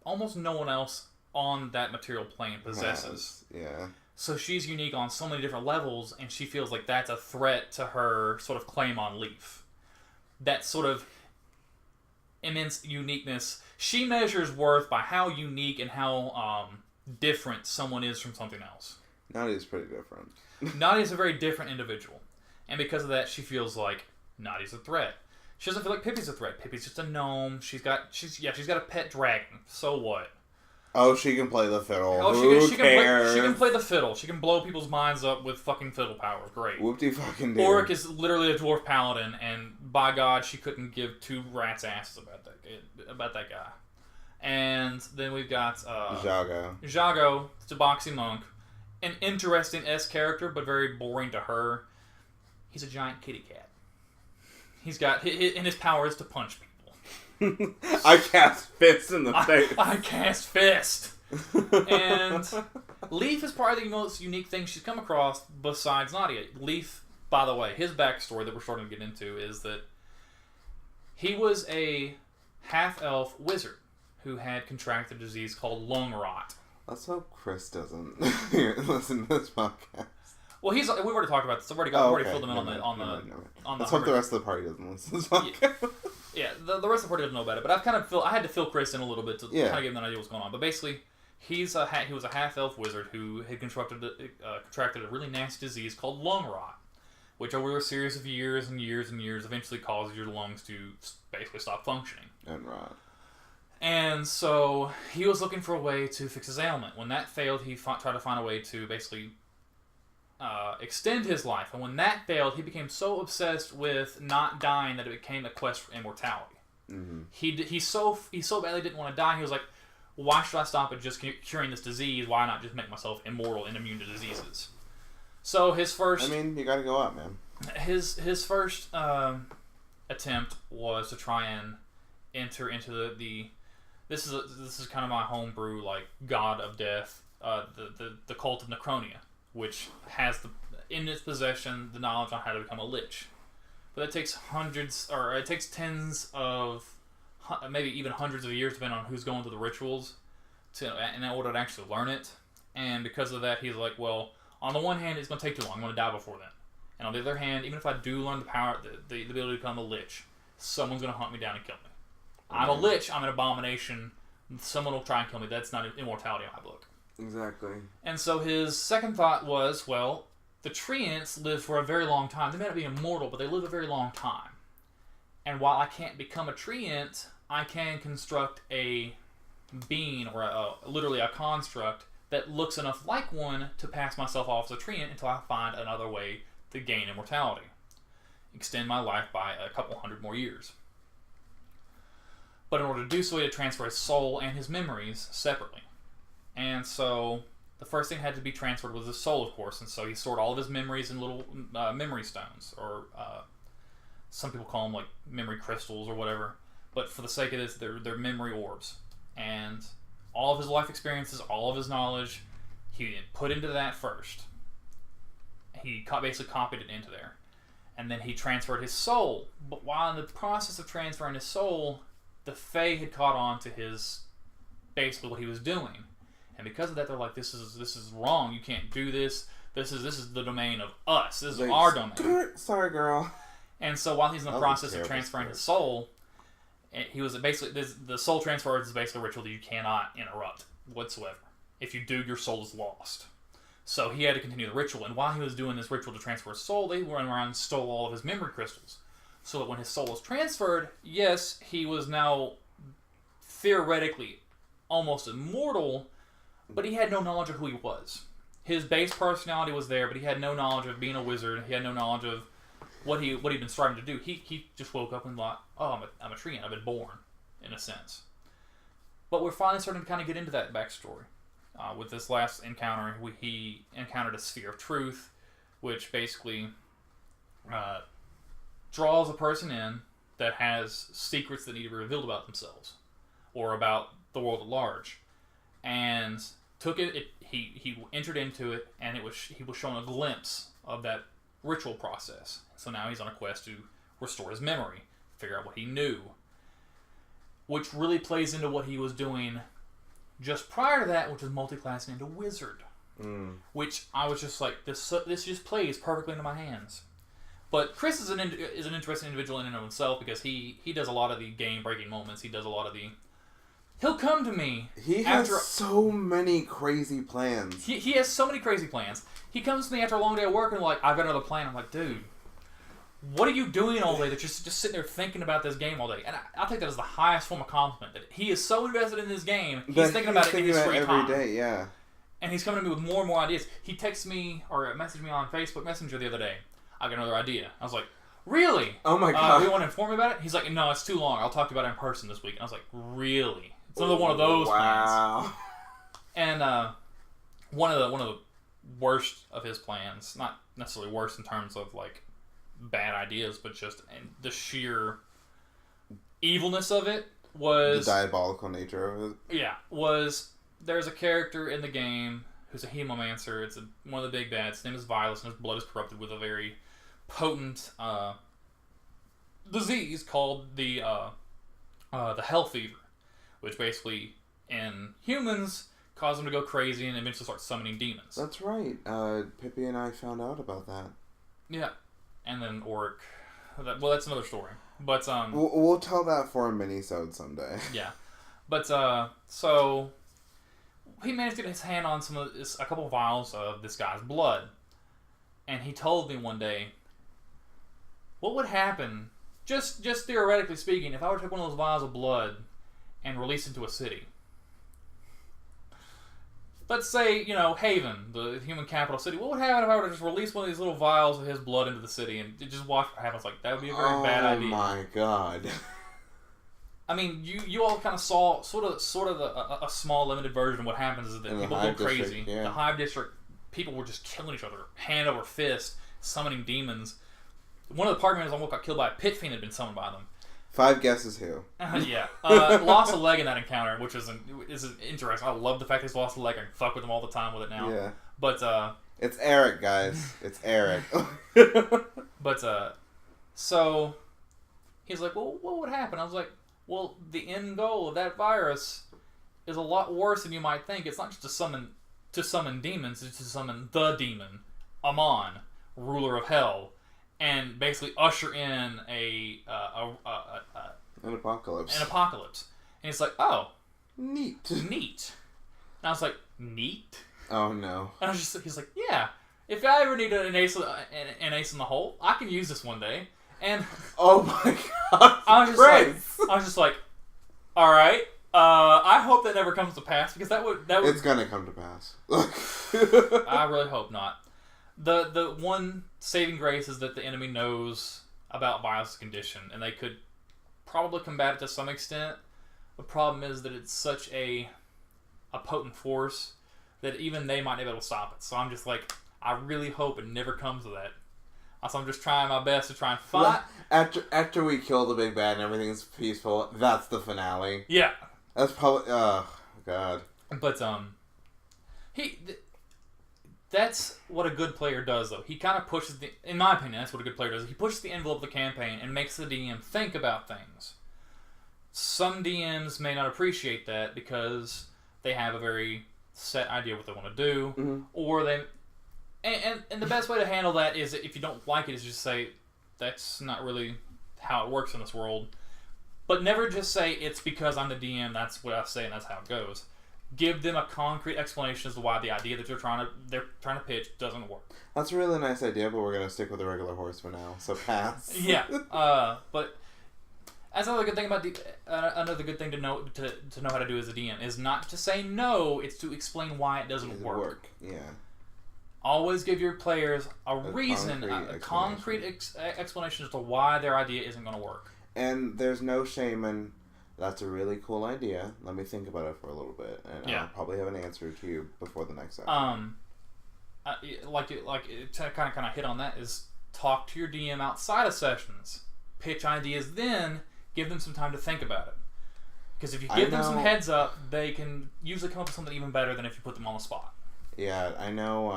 almost no one else on that material plane possesses. Yeah. So she's unique on so many different levels, and she feels like that's a threat to her sort of claim on Leaf. That sort of immense uniqueness. She measures worth by how unique and how different someone is from something else. Nadia's pretty different. Nadia's a very different individual. And because of that, she feels like Nadia's a threat. She doesn't feel like Pippi's a threat. Pippi's just a gnome. She's got a pet dragon. So what? Oh, she can play the fiddle. Oh, Who cares? She can play the fiddle. She can blow people's minds up with fucking fiddle powers. Great. Whoop-de-fucking-do. Auric is literally a dwarf paladin, and by God, she couldn't give two rats' asses about that guy. And then we've got Jago. Jago, Tabaxi monk, an interesting S character, but very boring to her. He's a giant kitty cat. He's got and his power is to punch people. I cast fist in the face. I cast fist. And Leaf is probably the most unique thing she's come across besides Nadia. Leaf, by the way, his backstory that we're starting to get into is that he was a half-elf wizard who had contracted a disease called lung rot. Let's hope Chris doesn't listen to this podcast. Well, we've already talked about this. I've already filled him in on the. Let's hope the rest of the party doesn't listen to this podcast. Yeah, the rest of the party doesn't know about it, but I had to fill Chris in a little bit to kind of give him an idea what's going on. But basically, he was a half-elf wizard who had contracted a really nasty disease called lung rot, which over a series of years and years and years eventually causes your lungs to basically stop functioning. And rot. And so he was looking for a way to fix his ailment. When that failed, he tried to find a way to basically extend his life. And when that failed, he became so obsessed with not dying that it became a quest for immortality. Mm-hmm. He so badly didn't want to die. He was like, why should I stop at just curing this disease? Why not just make myself immortal and immune to diseases? So his first... you gotta go up, man. His first attempt was to try and enter into the this is kind of my homebrew, like, god of death, the cult of Necronia, which has in its possession the knowledge on how to become a lich. but it takes tens of, maybe even hundreds of years, depending on who's going through the rituals, in order to actually learn it. And because of that, he's like, well, on the one hand, it's going to take too long. I'm going to die before then. And on the other hand, even if I do learn the power, the ability to become a lich, someone's going to hunt me down and kill me. I'm a lich. I'm an abomination. Someone will try and kill me. That's not immortality in my book. Exactly. And so his second thought was, well, the treants live for a very long time. They may not be immortal, but they live a very long time. And while I can't become a treant, I can construct a being, or literally a construct, that looks enough like one to pass myself off as a treant until I find another way to gain immortality. Extend my life by a couple hundred more years. But in order to do so, he had to transfer his soul and his memories separately. And so the first thing that had to be transferred was his soul, of course. And so he stored all of his memories in little memory stones, or some people call them like memory crystals or whatever. But for the sake of this, they're memory orbs. And all of his life experiences, all of his knowledge, he put into that first. He basically copied it into there. And then he transferred his soul. But while in the process of transferring his soul, the Fae had caught on to basically what he was doing. And because of that, they're like, this is wrong. You can't do this. This is the domain of us. This is our domain. Sorry, girl. And so while he's in the process of transferring his soul, he was basically, the soul transfer is basically a ritual that you cannot interrupt whatsoever. If you do, your soul is lost. So he had to continue the ritual. And while he was doing this ritual to transfer his soul, they went around and stole all of his memory crystals. So that when his soul was transferred, yes, he was now theoretically almost immortal, but he had no knowledge of who he was. His base personality was there, but he had no knowledge of being a wizard. He had no knowledge of what he'd been striving to do. He just woke up and thought, oh, I'm a treant. I've been born, in a sense. But we're finally starting to kind of get into that backstory. With this last encounter, he encountered a sphere of truth, which basically draws a person in that has secrets that need to be revealed about themselves or about the world at large. And took it, he entered into it, and he was shown a glimpse of that ritual process. So now he's on a quest to restore his memory, figure out what he knew, which really plays into what he was doing just prior to that, which was multi-classing into wizard. Which I was just like, this just plays perfectly into my hands. But Chris is an interesting individual in and of himself, because he does a lot of the game-breaking moments. He does a lot of the... He'll come to me. He has so many crazy plans. He has so many crazy plans. He comes to me after a long day of work and like, I've got another plan. I'm like, dude, what are you doing all day that you're just sitting there thinking about this game all day? And I think that is the highest form of compliment. That he is so invested in this game, he's thinking about it in his free time. Every day, yeah. And he's coming to me with more and more ideas. He texted me or messaged me on Facebook Messenger the other day. I got another idea. I was like, really? Oh my god. Do you want to inform me about it? He's like, no, it's too long. I'll talk to you about it in person this week. And I was like, really? It's another one of those plans. And one of the worst of his plans, not necessarily worst in terms of like bad ideas, but just the sheer evilness of it was... The diabolical nature of it. Yeah. There's a character in the game who's a hemomancer. It's one of the big bads. His name is Violus, and his blood is corrupted with a very potent disease called the Hell Fever, which basically, in humans, cause them to go crazy and eventually start summoning demons. That's right. Pippi and I found out about that. Yeah. And then Oric. Well, that's another story. But we'll tell that for a mini-sode someday. Yeah. But, so... he managed to get his hand on a couple of vials of this guy's blood. And he told me one day, what would happen, just theoretically speaking, if I were to take one of those vials of blood and release it to a city? Let's say, Haven, the human capital city. What would happen if I were to just release one of these little vials of his blood into the city and just watch what happens? Like, that would be a very bad idea. Oh my god. I mean, you all kind of saw sort of a small limited version of what happens is that people go crazy. Yeah. The Hive District, people were just killing each other, hand over fist, summoning demons. One of the party members almost got killed by a pit fiend that had been summoned by them. 5 guesses who. Yeah. Lost a leg in that encounter, which is interesting. I love the fact he's lost a leg. I can fuck with him all the time with it now. Yeah. But, it's Eric, guys. It's Eric. But, So he's like, well, what would happen? I was like, well, the end goal of that virus is a lot worse than you might think. It's not just to summon demons, it's to summon the demon, Amon, ruler of hell, and basically usher in an apocalypse. An apocalypse. And it's like, oh, neat. And I was like, neat? Oh no. And he's like, yeah. If I ever need an ace in the hole, I can use this one day. And oh my god, I was just like, all right. I hope that never comes to pass because that would. It's gonna come to pass. I really hope not. The one saving grace is that the enemy knows about virus condition and they could probably combat it to some extent. The problem is that it's such a potent force that even they might not be able to stop it. So I'm just like, I really hope it never comes to that. So I'm just trying my best to try and fight. After we kill the big bad and everything's peaceful, that's the finale. Yeah. That's probably... Oh, God. But, that's what a good player does, though. He kind of pushes in my opinion, that's what a good player does. He pushes the envelope of the campaign and makes the DM think about things. Some DMs may not appreciate that because they have a very set idea of what they want to do, mm-hmm. or they... And the best way to handle that is if you don't like it is just say, that's not really how it works in this world. But never just say, it's because I'm the DM, that's what I say, and that's how it goes. Give them a concrete explanation as to why the idea that they're trying to pitch doesn't work. That's a really nice idea, but we're going to stick with the regular horse for now, so pass. Yeah, but that's another good thing about another good thing to know how to do as a DM is not to say no, it's to explain why it doesn't work. Yeah. Always give your players a reason, a concrete explanation as to why their idea isn't going to work. And there's no shame in, that's a really cool idea. Let me think about it for a little bit, and I'll probably have an answer to you before the next session. To kind of hit on that is talk to your DM outside of sessions. Pitch ideas, then give them some time to think about it. Because if you give them some heads up, they can usually come up with something even better than if you put them on the spot. Yeah, I know.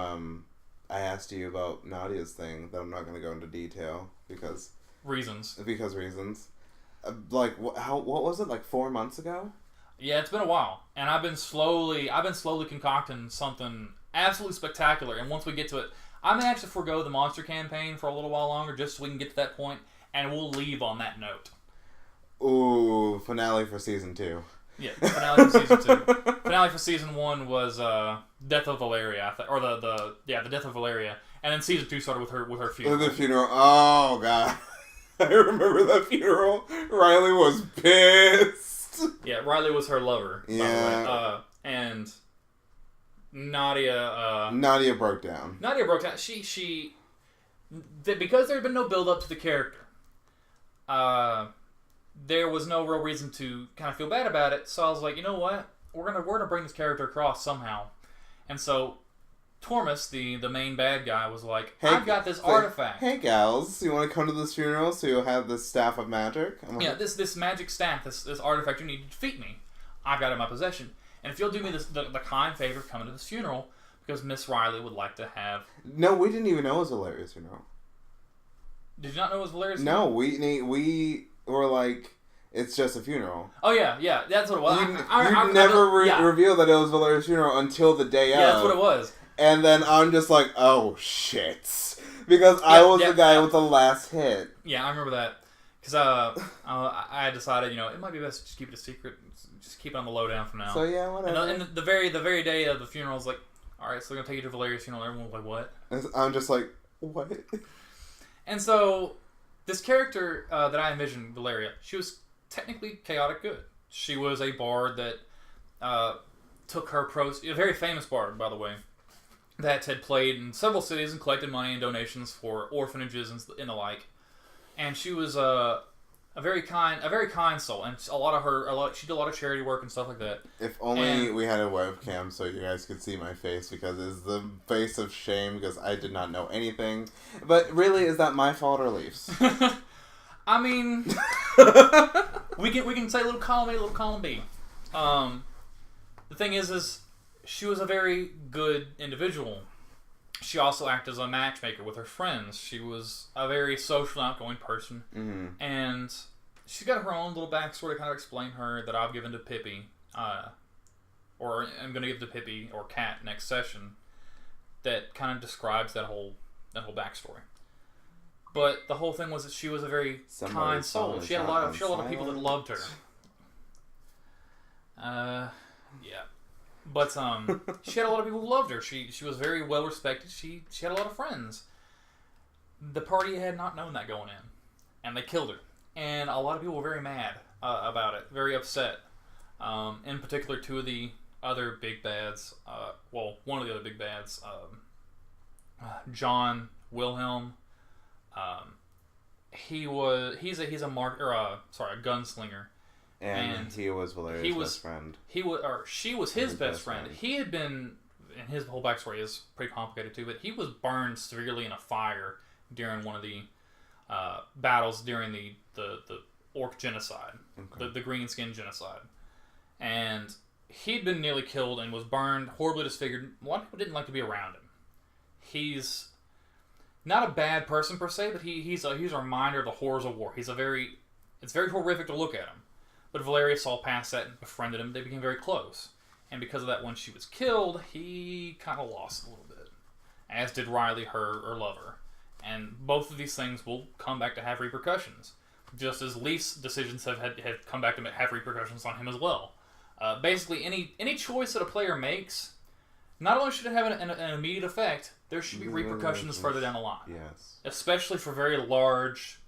I asked you about Nadia's thing that I'm not going to go into detail because reasons. Like what was it? Like 4 months ago? Yeah, it's been a while, and I've been slowly concocting something absolutely spectacular. And once we get to it, I may actually forego the monster campaign for a little while longer, just so we can get to that point, and we'll leave on that note. Ooh, finale for season 2. Yeah, finale for season 2. Finale for season 1 was Death of Valeria, or the Death of Valeria, and then season 2 started with her funeral. The funeral. Oh god, I remember that funeral. Riley was pissed. Yeah, Riley was her lover. Yeah, by the way. And Nadia broke down. She because there had been no build up to the character. There was no real reason to kind of feel bad about it, so I was like, you know what? We're gonna bring this character across somehow. And so Tormus, the main bad guy, was like, hey, I've got this artifact. Hey gals, you want to come to this funeral so you'll have this staff of magic? This magic staff, this artifact you need to defeat me. I've got it in my possession. And if you'll do me the kind favor of coming to this funeral, because Miss Riley would like to have... No, we didn't even know it was Valeria's funeral. Did you not know it was Valeria's funeral? No, we were like, it's just a funeral. Oh, yeah, that's what it was. You never revealed that it was Valeria's funeral until the day of. Yeah, that's what it was. And then I'm just like, oh, shit. Because I was the guy with the last hit. Yeah, I remember that. Because I decided, it might be best to just keep it a secret. Just keep it on the lowdown for now. So, yeah, whatever. And the very day of the funeral, I was like, all right, so they're going to take you to Valeria's funeral. Everyone was like, what? I'm just like, what? And so, this character that I envisioned, Valeria, she was technically chaotic good. She was a bard that took her a very famous bard, by the way, that had played in several cities and collected money and donations for orphanages and the like. And she was a very kind soul, and she did a lot of charity work and stuff like that. If only we had a webcam so you guys could see my face, because it's the face of shame because I did not know anything. But really, is that my fault or Leaf's? I mean, we can say little column A, little column B. The thing is she was a very good individual. She also acted as a matchmaker with her friends. She was a very social, outgoing person. Mm-hmm. And she's got her own little backstory to kind of explain her that I've given to Pippi. Or I'm going to give to Pippi or Kat next session. That kind of describes that whole backstory. But the whole thing was that she was a very kind soul. She had a lot of people that loved her. Yeah. But she had a lot of people who loved her. She was very well respected. She had a lot of friends. The party had not known that going in, and they killed her. And a lot of people were very mad about it, very upset. In particular, two of the other big bads. One of the other big bads, John Wilhelm. He's a gunslinger. And he was Valeria's best friend. She was his best friend. He had been, and his whole backstory is pretty complicated too, but he was burned severely in a fire during one of the battles during the Orc genocide, the green skin genocide. And he'd been nearly killed and was burned, horribly disfigured. A lot of people didn't like to be around him. He's not a bad person per se, but he's a reminder of the horrors of war. It's very horrific to look at him. But Valeria saw past that and befriended him. They became very close. And because of that, when she was killed, he kind of lost a little bit. As did Riley, her lover. And both of these things will come back to have repercussions. Just as Leaf's decisions have come back to have repercussions on him as well. Basically, any choice that a player makes, not only should it have an immediate effect, there should be repercussions further down the line. Yes. Especially for very large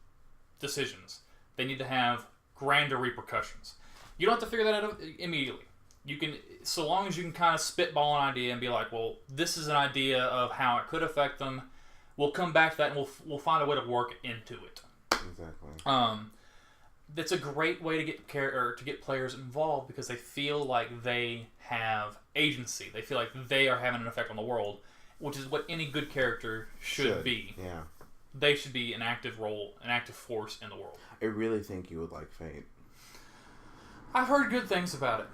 decisions. They need to have grander repercussions. You don't have to figure that out immediately. You can, so long as you can kind of spitball an idea and be like, well, this is an idea of how it could affect them. We'll come back to that and we'll find a way to work into it. Exactly. That's a great way to get players involved because they feel like they have agency. They feel like they are having an effect on the world, which is what any good character should be. Yeah. They should be an active force in the world. I really think you would like Fate. I've heard good things about it.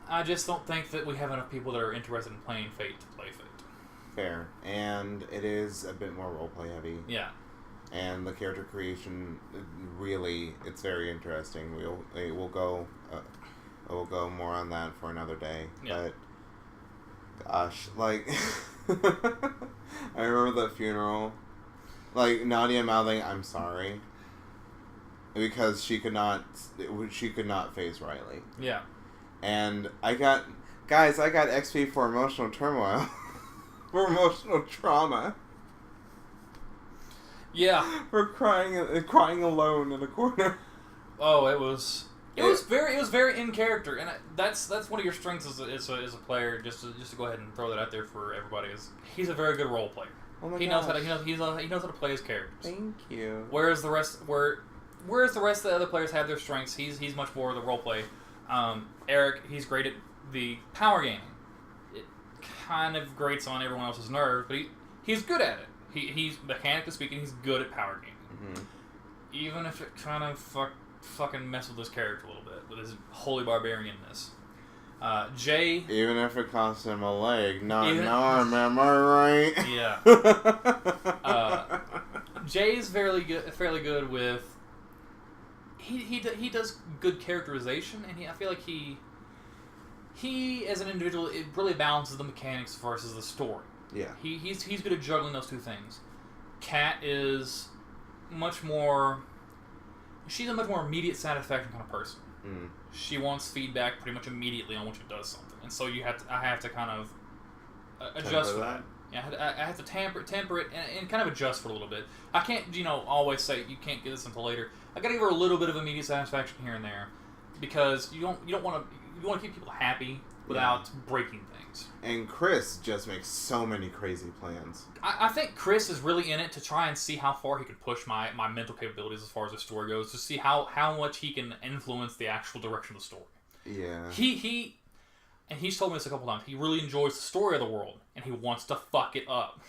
I just don't think that we have enough people that are interested in playing Fate to play Fate. Fair. And it is a bit more roleplay heavy. Yeah. And the character creation, really, it's very interesting. We'll go more on that for another day. Yeah. But, gosh, like, I remember the funeral. Like, Nadia mouthing, "I'm sorry," because she could not face Riley. Yeah. And I got XP for emotional turmoil, for emotional trauma. Yeah. For crying alone in a corner. Oh, it was very in character, and that's one of your strengths as a player. Just to go ahead and throw that out there for everybody, is he's a very good role player. Oh my he knows how to play his characters. Thank you. Whereas the rest of the other players have their strengths, he's much more of the role play. Eric, he's great at the power gaming. It kind of grates on everyone else's nerves, but he's good at it. He's mechanically speaking, he's good at power gaming. Mm-hmm. Even if it kind of fucking mess with his character a little bit with his holy barbarianness. Jay. Even if it costs him a leg, not an arm, am I right? Yeah. Jay's fairly good with. He does good characterization, and I feel like he as an individual, it really balances the mechanics versus the story. Yeah. He's good at juggling those two things. Kat is much more. She's a much more immediate satisfaction kind of person. Mm. She wants feedback pretty much immediately on when she does something, and so I have to kind of adjust for that. Yeah, I have to temper it and kind of adjust for a little bit. I can't, always say you can't get this until later. I got to give her a little bit of immediate satisfaction here and there, because you don't want to keep people happy without breaking things. And Chris just makes so many crazy plans. I think Chris is really in it to try and see how far he can push my mental capabilities as far as the story goes, to see how much he can influence the actual direction of the story. Yeah. And he's told me this a couple times. He really enjoys the story of the world, and he wants to fuck it up.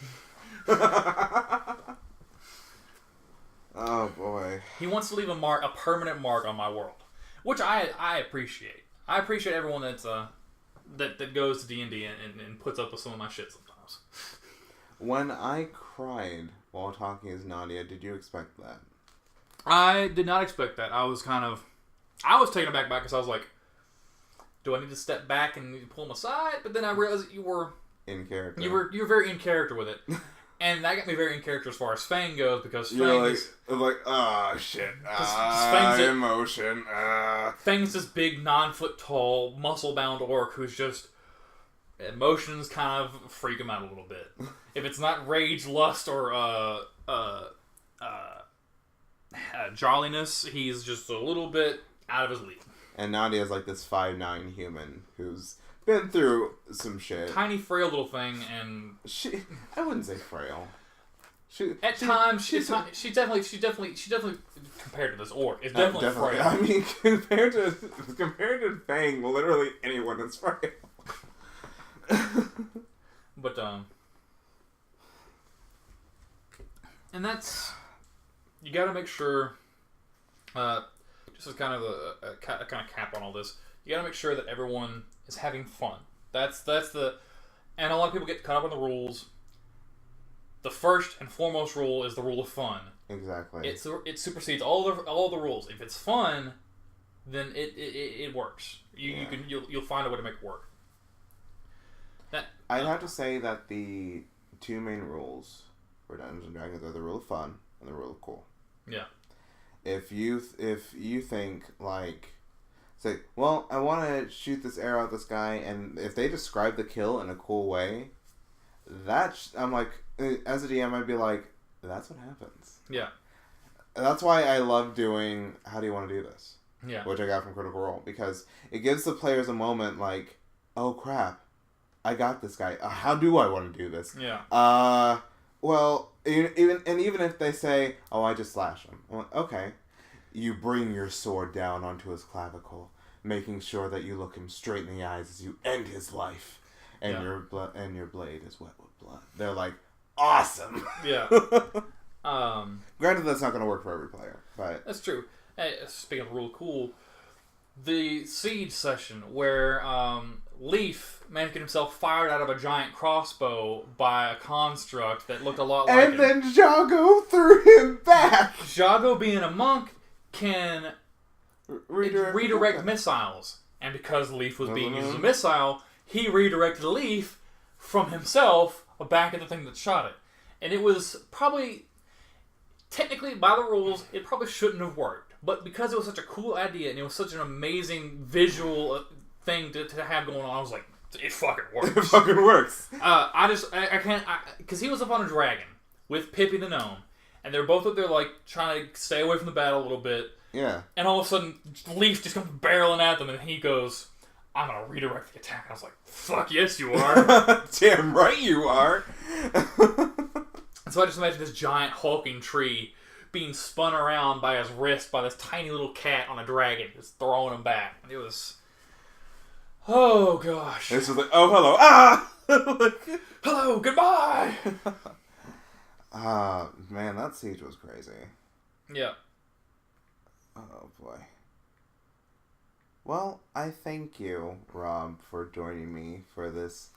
Oh boy. He wants to leave a permanent mark on my world, which I appreciate. I appreciate everyone that goes to D&D and puts up with some of my shit sometimes. When I cried while talking as Nadia, did you expect that? I did not expect that. I was taken aback by it because I was like, do I need to step back and pull him aside? But then I realized that you were in character. You were very in character with it. And that got me very in character as far as Fang goes, because Fang is... shit. Emotion. Fang's this big, 9-foot-tall, muscle-bound orc who's just... Emotions kind of freak him out a little bit. If it's not rage, lust, or jolliness, he's just a little bit out of his league. And Nadia's like this 5'9" human who's been through some shit. Tiny, frail little thing, and... I wouldn't say frail. At times, she definitely compared to this orc, is definitely frail. I mean, compared to Fang, literally anyone is frail. But and that's, you got to make sure. Just as kind of a kind of cap on all this, you got to make sure that everyone is having fun. That's the, and a lot of people get caught up on the rules. The first and foremost rule is the rule of fun. Exactly. It supersedes all the rules. If it's fun, then it works. You'll find a way to make it work. I'd have to say that the two main rules for Dungeons and Dragons are the rule of fun and the rule of cool. Yeah. If you think like, say, well, I want to shoot this arrow at this guy, and if they describe the kill in a cool way, I'm like, as a DM, I'd be like, that's what happens. Yeah. That's why I love doing How Do You Want to Do This? Yeah. Which I got from Critical Role, because it gives the players a moment like, oh crap, I got this guy. How do I want to do this? Yeah. Well, even if they say, oh, I just slash him. I'm like, okay. You bring your sword down onto his clavicle, making sure that you look him straight in the eyes as you end his life, and your blade is wet with blood. They're like, awesome. Yeah. Granted, that's not going to work for every player, but that's true. Hey, speaking of real cool, the siege session where Leaf managed to get himself fired out of a giant crossbow by a construct that looked a lot like and then Jago threw him back. Jago, being a monk, can redirect missiles, and because Leaf was being used as a missile, he redirected Leaf from himself back at the thing that shot it. And it was probably, technically by the rules, it probably shouldn't have worked. But because it was such a cool idea and it was such an amazing visual thing to have going on, I was like, it fucking works. It fucking works. I can't, because he was up on a dragon with Pippi the gnome, and they're both up there like trying to stay away from the battle a little bit. Yeah. And all of a sudden, Leaf just comes barreling at them, and he goes, I'm going to redirect the attack. And I was like, fuck yes, you are. Damn right you are. And so I just imagine this giant hulking tree being spun around by his wrist by this tiny little cat on a dragon, just throwing him back. And it was... Oh, gosh. This was like, oh, hello. Ah! Hello, goodbye! Man, that siege was crazy. Yeah. Oh, boy. Well, I thank you, Rob, for joining me for this.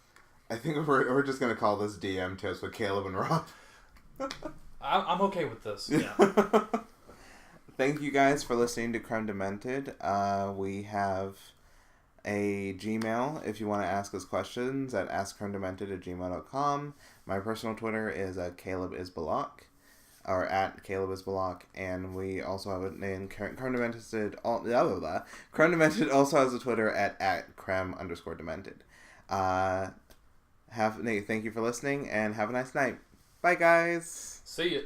I think we're just going to call this DM Tips with Kaleb and Rob. I'm okay with this, yeah. Thank you guys for listening to Creme Demented. We have a Gmail if you want to ask us questions at askcremedemented@gmail.com. My personal Twitter is @CalebIsBalak, or @CalebIsBalak, and we also have a name, Creme Demented. Creme Demented also has a Twitter at @Creme_Demented. Thank you for listening, and have a nice night. Bye, guys. See ya.